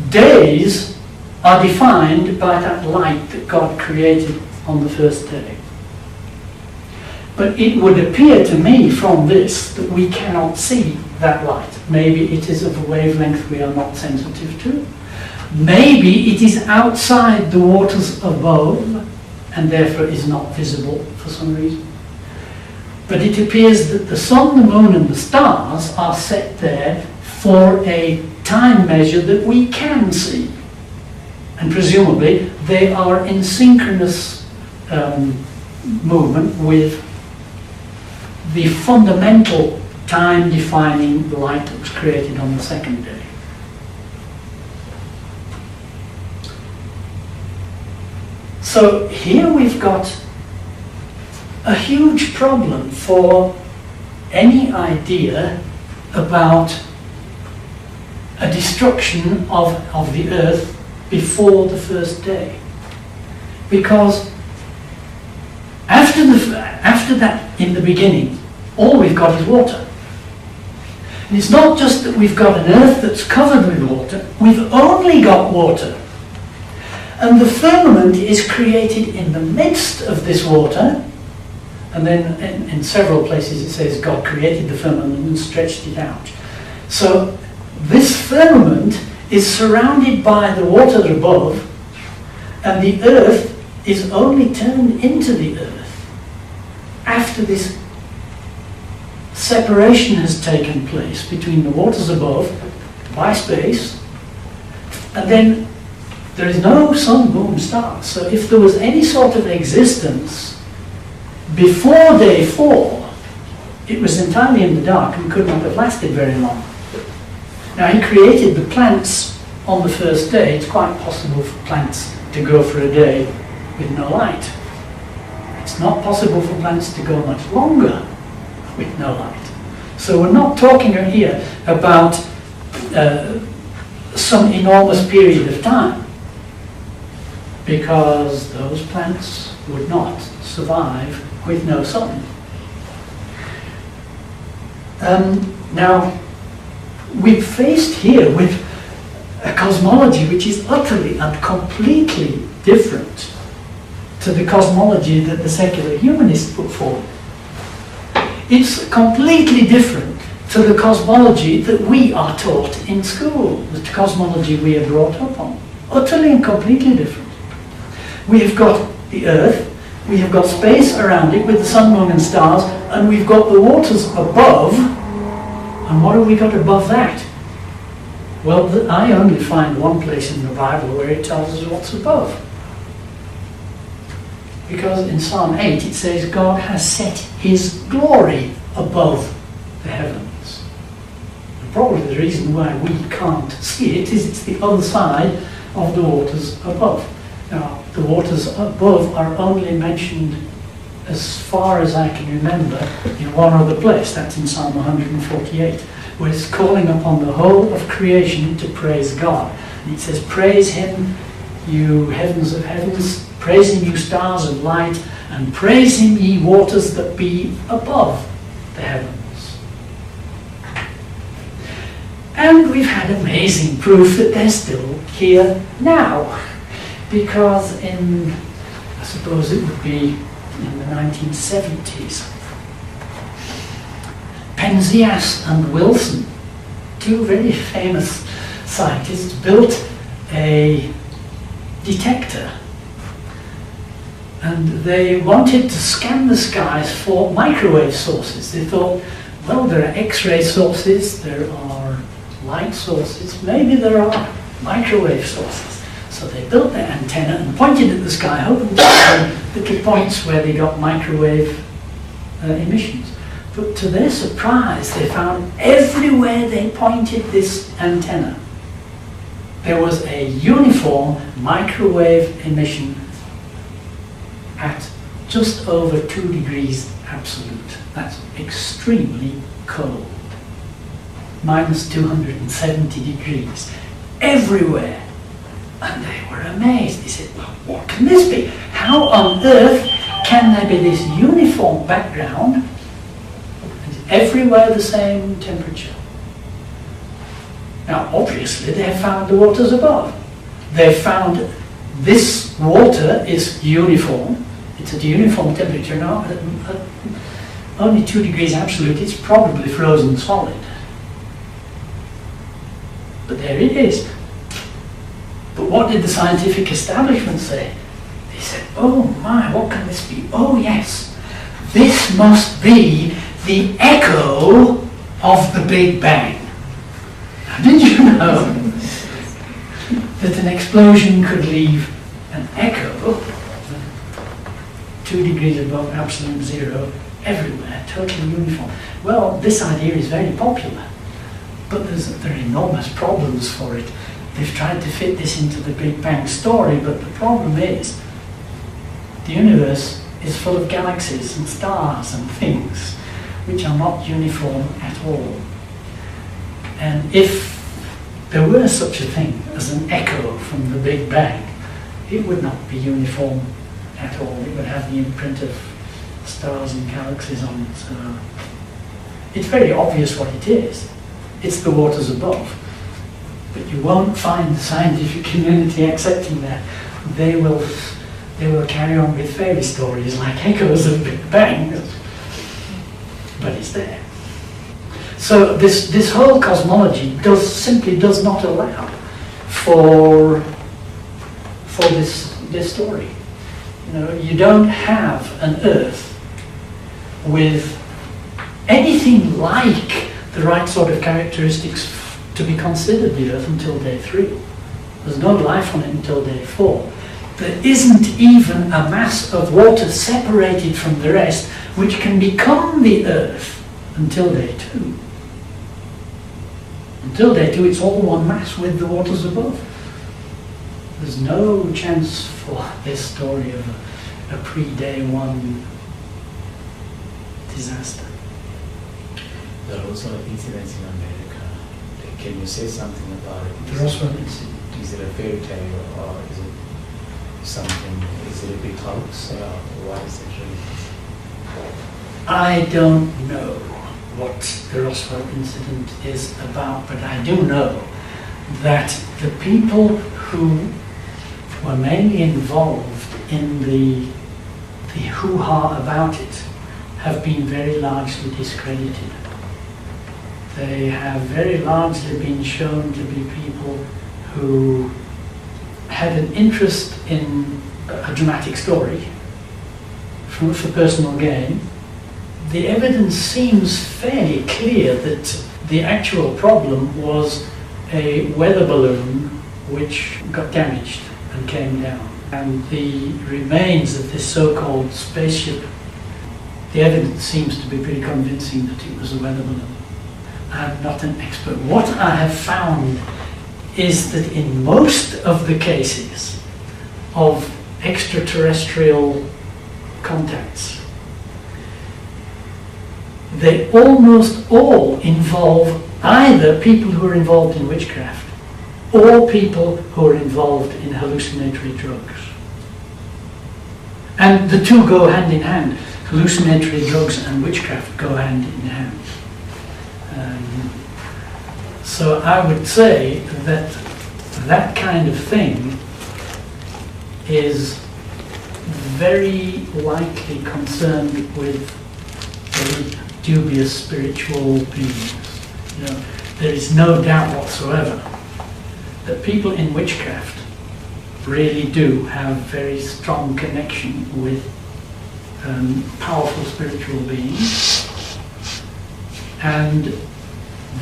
days are defined by that light that God created on the first day. But it would appear to me from this that we cannot see that light. Maybe it is of a wavelength we are not sensitive to. Maybe it is outside the waters above and therefore is not visible for some reason. But it appears that the sun, the moon and the stars are set there for a time measure that we can see. And presumably they are in synchronous movement with the fundamental time-defining light that was created on the second day. So here we've got a huge problem for any idea about a destruction of the earth before the first day. Because after that, in the beginning, all we've got is water. And it's not just that we've got an earth that's covered with water, we've only got water. And the firmament is created in the midst of this water. And then in several places it says God created the firmament and stretched it out. So this firmament is surrounded by the water above, and the earth is only turned into the earth after this separation has taken place between the waters above by space, and then there is no sun, moon, stars. So if there was any sort of existence before day 4, it was entirely in the dark and could not have lasted very long. Now, he created the plants on the first day. It's quite possible for plants to go for a day with no light. It's not possible for plants to go much longer with no light. So we're not talking here about some enormous period of time, because those plants would not survive with no sun. Now, we're faced here with a cosmology which is utterly and completely different to the cosmology that the secular humanists put forward. It's completely different to the cosmology that we are taught in school, the cosmology we are brought up on. Utterly and completely different. We have got the earth, we have got space around it with the sun, moon and stars, and we've got the waters above. And what have we got above that? Well, I only find one place in the Bible where it tells us what's above. Because in Psalm 8 it says God has set his glory above the heavens. And probably the reason why we can't see it is it's the other side of the waters above. Now, the waters above are only mentioned, as far as I can remember, in one other place. That's in Psalm 148, where it's calling upon the whole of creation to praise God. And it says, praise him, you heavens of heavens, praise him, you stars of light, and praise him, ye waters that be above the heavens. And we've had amazing proof that they're still here now. Because in, I suppose it would be in the 1970s, Penzias and Wilson, two very famous scientists, built a detector. And they wanted to scan the skies for microwave sources. They thought, well, there are X-ray sources, there are light sources, maybe there are microwave sources. So they built their antenna and pointed at the sky, hoping to find little points where they got microwave emissions. But to their surprise, they found everywhere they pointed this antenna, there was a uniform microwave emission at just over 2 degrees absolute. That's extremely cold. Minus 270 degrees. Everywhere. And they were amazed. They said, well, what can this be? How on earth can there be this uniform background and everywhere the same temperature? Now, obviously, they have found the waters above. They found this water is uniform. It's at a uniform temperature now. At only 2 degrees absolute, it's probably frozen solid. But there it is. But what did the scientific establishment say? They said, oh my, what can this be? Oh yes, this must be the echo of the Big Bang. Now, did you know that an explosion could leave an echo 2 degrees above absolute zero everywhere, totally uniform? Well, this idea is very popular, but there are enormous problems for it. They've tried to fit this into the Big Bang story, but the problem is the universe is full of galaxies and stars and things which are not uniform at all. And if there were such a thing as an echo from the Big Bang, it would not be uniform at all. It would have the imprint of stars and galaxies on it. So it's very obvious what it is. It's the waters above. But you won't find the scientific community accepting that. They will carry on with fairy stories like echoes of Big Bang. But it's there. So this whole cosmology simply does not allow for this story. You know, you don't have an Earth with anything like the right sort of characteristics to be considered the Earth until day 3. There's no life on it until day 4. There isn't even a mass of water separated from the rest which can become the Earth until day 2. Until day 2 it's all one mass with the waters above. There's no chance for this story of a pre-day 1 disaster. There are also incidents in America. Can you say something about it? There are also incidents. Is it a fairy tale or is it something? Is it a big hoax? Why is it really? I don't know what the Roswell incident is about, but I do know that the people who were mainly involved in the hoo-ha about it have been very largely discredited. They have very largely been shown to be people who had an interest in a dramatic story for personal gain. The evidence seems fairly clear that the actual problem was a weather balloon which got damaged and came down. And the remains of this so-called spaceship, the evidence seems to be pretty convincing that it was a weather balloon. I'm not an expert. What I have found is that in most of the cases of extraterrestrial contacts, they almost all involve either people who are involved in witchcraft or people who are involved in hallucinatory drugs. And the two go hand in hand. Hallucinatory drugs and witchcraft go hand in hand. So I would say that that kind of thing is very likely concerned with very dubious spiritual beings. You know, there is no doubt whatsoever that people in witchcraft really do have very strong connection with powerful spiritual beings, and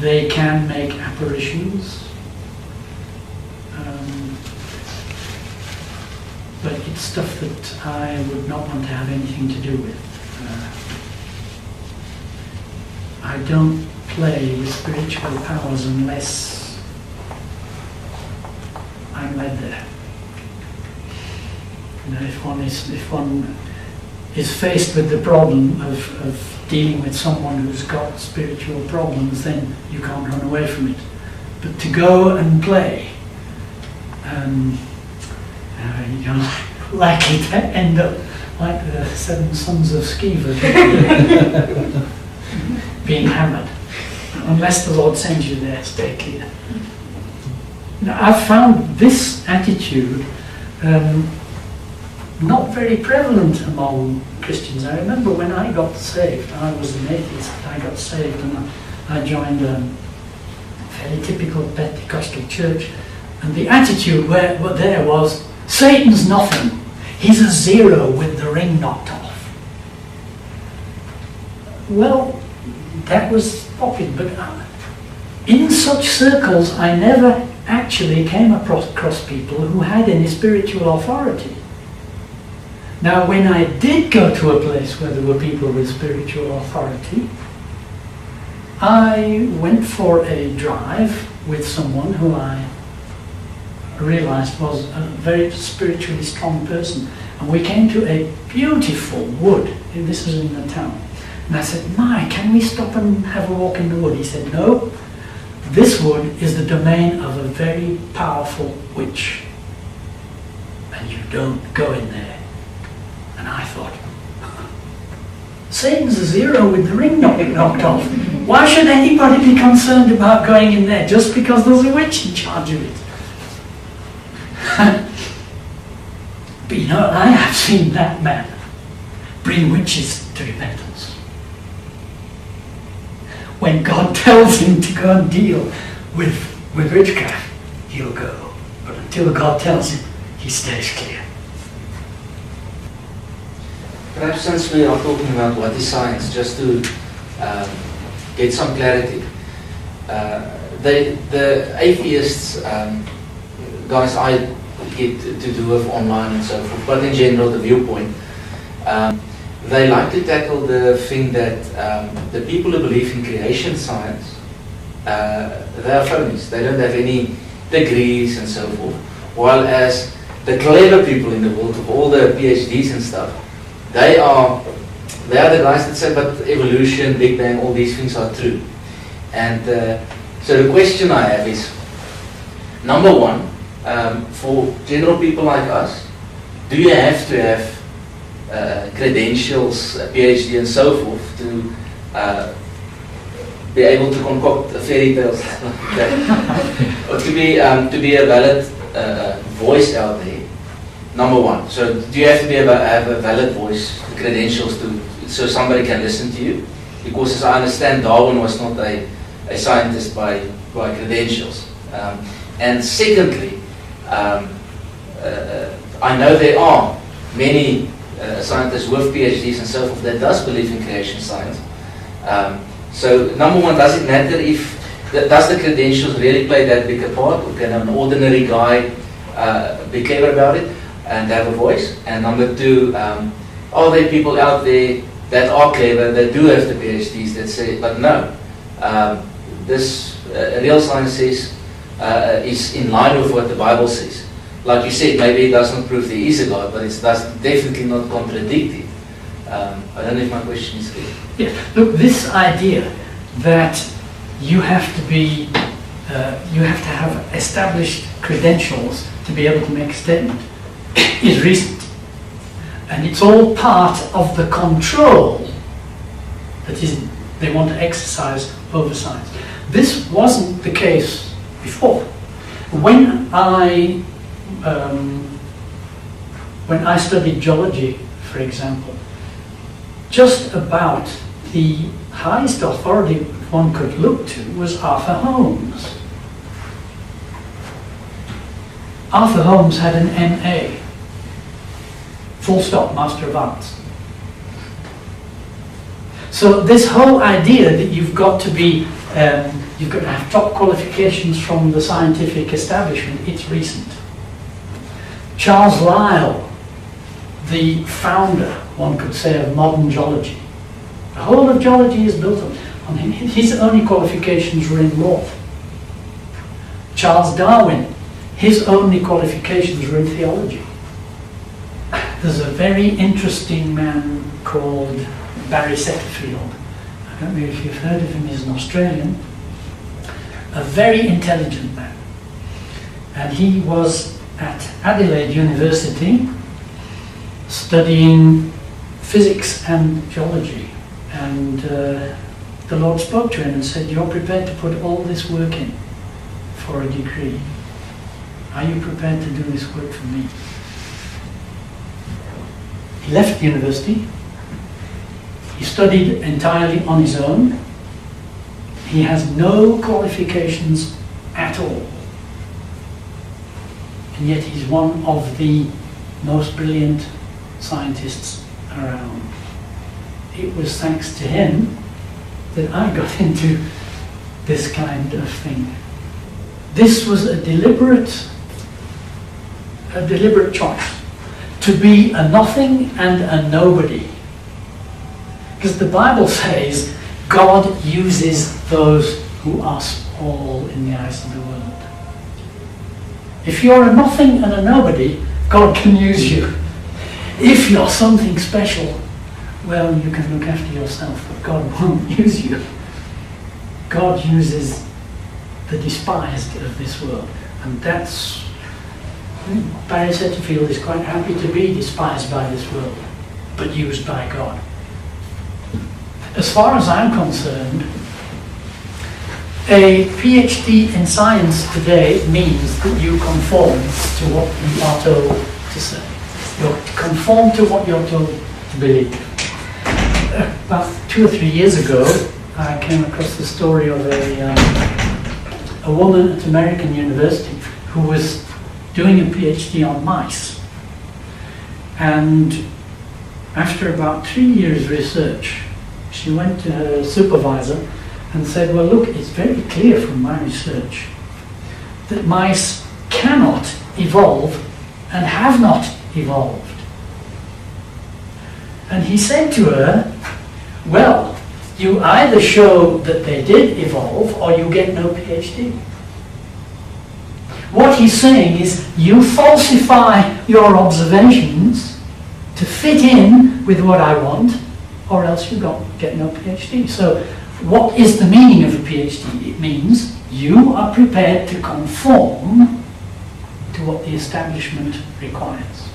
they can make apparitions, but it's stuff that I would not want to have anything to do with. I don't play with spiritual powers unless I'm led there. You know, if one is faced with the problem of dealing with someone who's got spiritual problems, then you can't run away from it. But to go and play, you're likely to end up like the 7 sons of Sceva, being hammered, unless the Lord sends you there, stay clear. Now, I've found this attitude not very prevalent among Christians. I remember when I got saved, I was an atheist, I got saved and I joined a fairly typical Pentecostal church, and the attitude there was, Satan's nothing, he's a 0 with the ring knocked off. Well, that was popular, but in such circles I never actually came across people who had any spiritual authority. Now, when I did go to a place where there were people with spiritual authority, I went for a drive with someone who I realized was a very spiritually strong person. And we came to a beautiful wood, and this was in the town. And I said, "My, can we stop and have a walk in the wood?" He said, "No, this wood is the domain of a very powerful witch, and you don't go in there." And I thought, Satan's a zero with the ring knocked off. Why should anybody be concerned about going in there just because there's a witch in charge of it? But you know, I have seen that man bring witches to repentance. When God tells him to go and deal with witchcraft, he'll go. But until God tells him, he stays clear. Perhaps since we are talking about what is science, just to get some clarity, the atheists, guys I get to do with online and so forth, but in general the viewpoint, they like to tackle the thing that the people who believe in creation science, they are phonies. They don't have any degrees and so forth, while as the clever people in the world of all the PhDs and stuff, they are the guys that say, but evolution, Big Bang, all these things are true. And so the question I have is, number one, for general people like us, do you have to have credentials, a PhD and so forth to be able to concoct fairy tales like that? Or to be a valid voice out there? Number one, so do you have to have a valid voice, credentials so somebody can listen to you? Because as I understand, Darwin was not a scientist by credentials. And secondly, I know there are many scientists with PhDs and so forth that does believe in creation science. So number one, does it matter if, does the credentials really play that big a part, or can an ordinary guy be clever about it and have a voice? And number two, are there people out there that are clever, that do have the PhDs, that say, but no, this real science says is in line with what the Bible says. Like you said, maybe it does not prove there is a God, but it does definitely not contradict it. I don't know if my question is clear. Yeah, look, this idea that you have to be, you have to have established credentials to be able to make a statement is recent. And it's all part of the control that they want to exercise over science. This wasn't the case before. When I studied geology, for example, just about the highest authority one could look to was Arthur Holmes. Arthur Holmes had an MA, full stop, Master of Arts. So this whole idea that you've got to be, you've got to have top qualifications from the scientific establishment, it's recent. Charles Lyell, the founder, one could say, of modern geology. The whole of geology is built on him. His only qualifications were in law. Charles Darwin, his only qualifications were in theology. There's a very interesting man called Barry Setterfield. I don't know if you've heard of him. He's an Australian. A very intelligent man. And he was at Adelaide University studying physics and geology. And the Lord spoke to him and said, "You're prepared to put all this work in for a degree. Are you prepared to do this work for me?" He left the university. He studied entirely on his own. He has no qualifications at all. And yet he's one of the most brilliant scientists around. it was thanks to him that I got into this kind of thing. This was a deliberate choice to be a nothing and a nobody. Because the Bible says God uses those who are small in the eyes of the world. If you're a nothing and a nobody, God can use you. If you're something special, well, you can look after yourself, but God won't use you. God uses the despised of this world. And that's, Barry Setterfield is quite happy to be despised by this world, but used by God. As far as I'm concerned, a PhD in science today means that you conform to what you are told to say. You conform to what you're told to believe. About 2 or 3 years ago, I came across the story of a woman at American University who was doing a PhD on mice. And after about 3 years research, she went to her supervisor and said, well, look, it's very clear from my research that mice cannot evolve and have not evolved. And he said to her, well, you either show that they did evolve or you get no PhD. What he's saying is you falsify your observations to fit in with what I want, or else you get no PhD. So what is the meaning of a PhD? It means you are prepared to conform to what the establishment requires.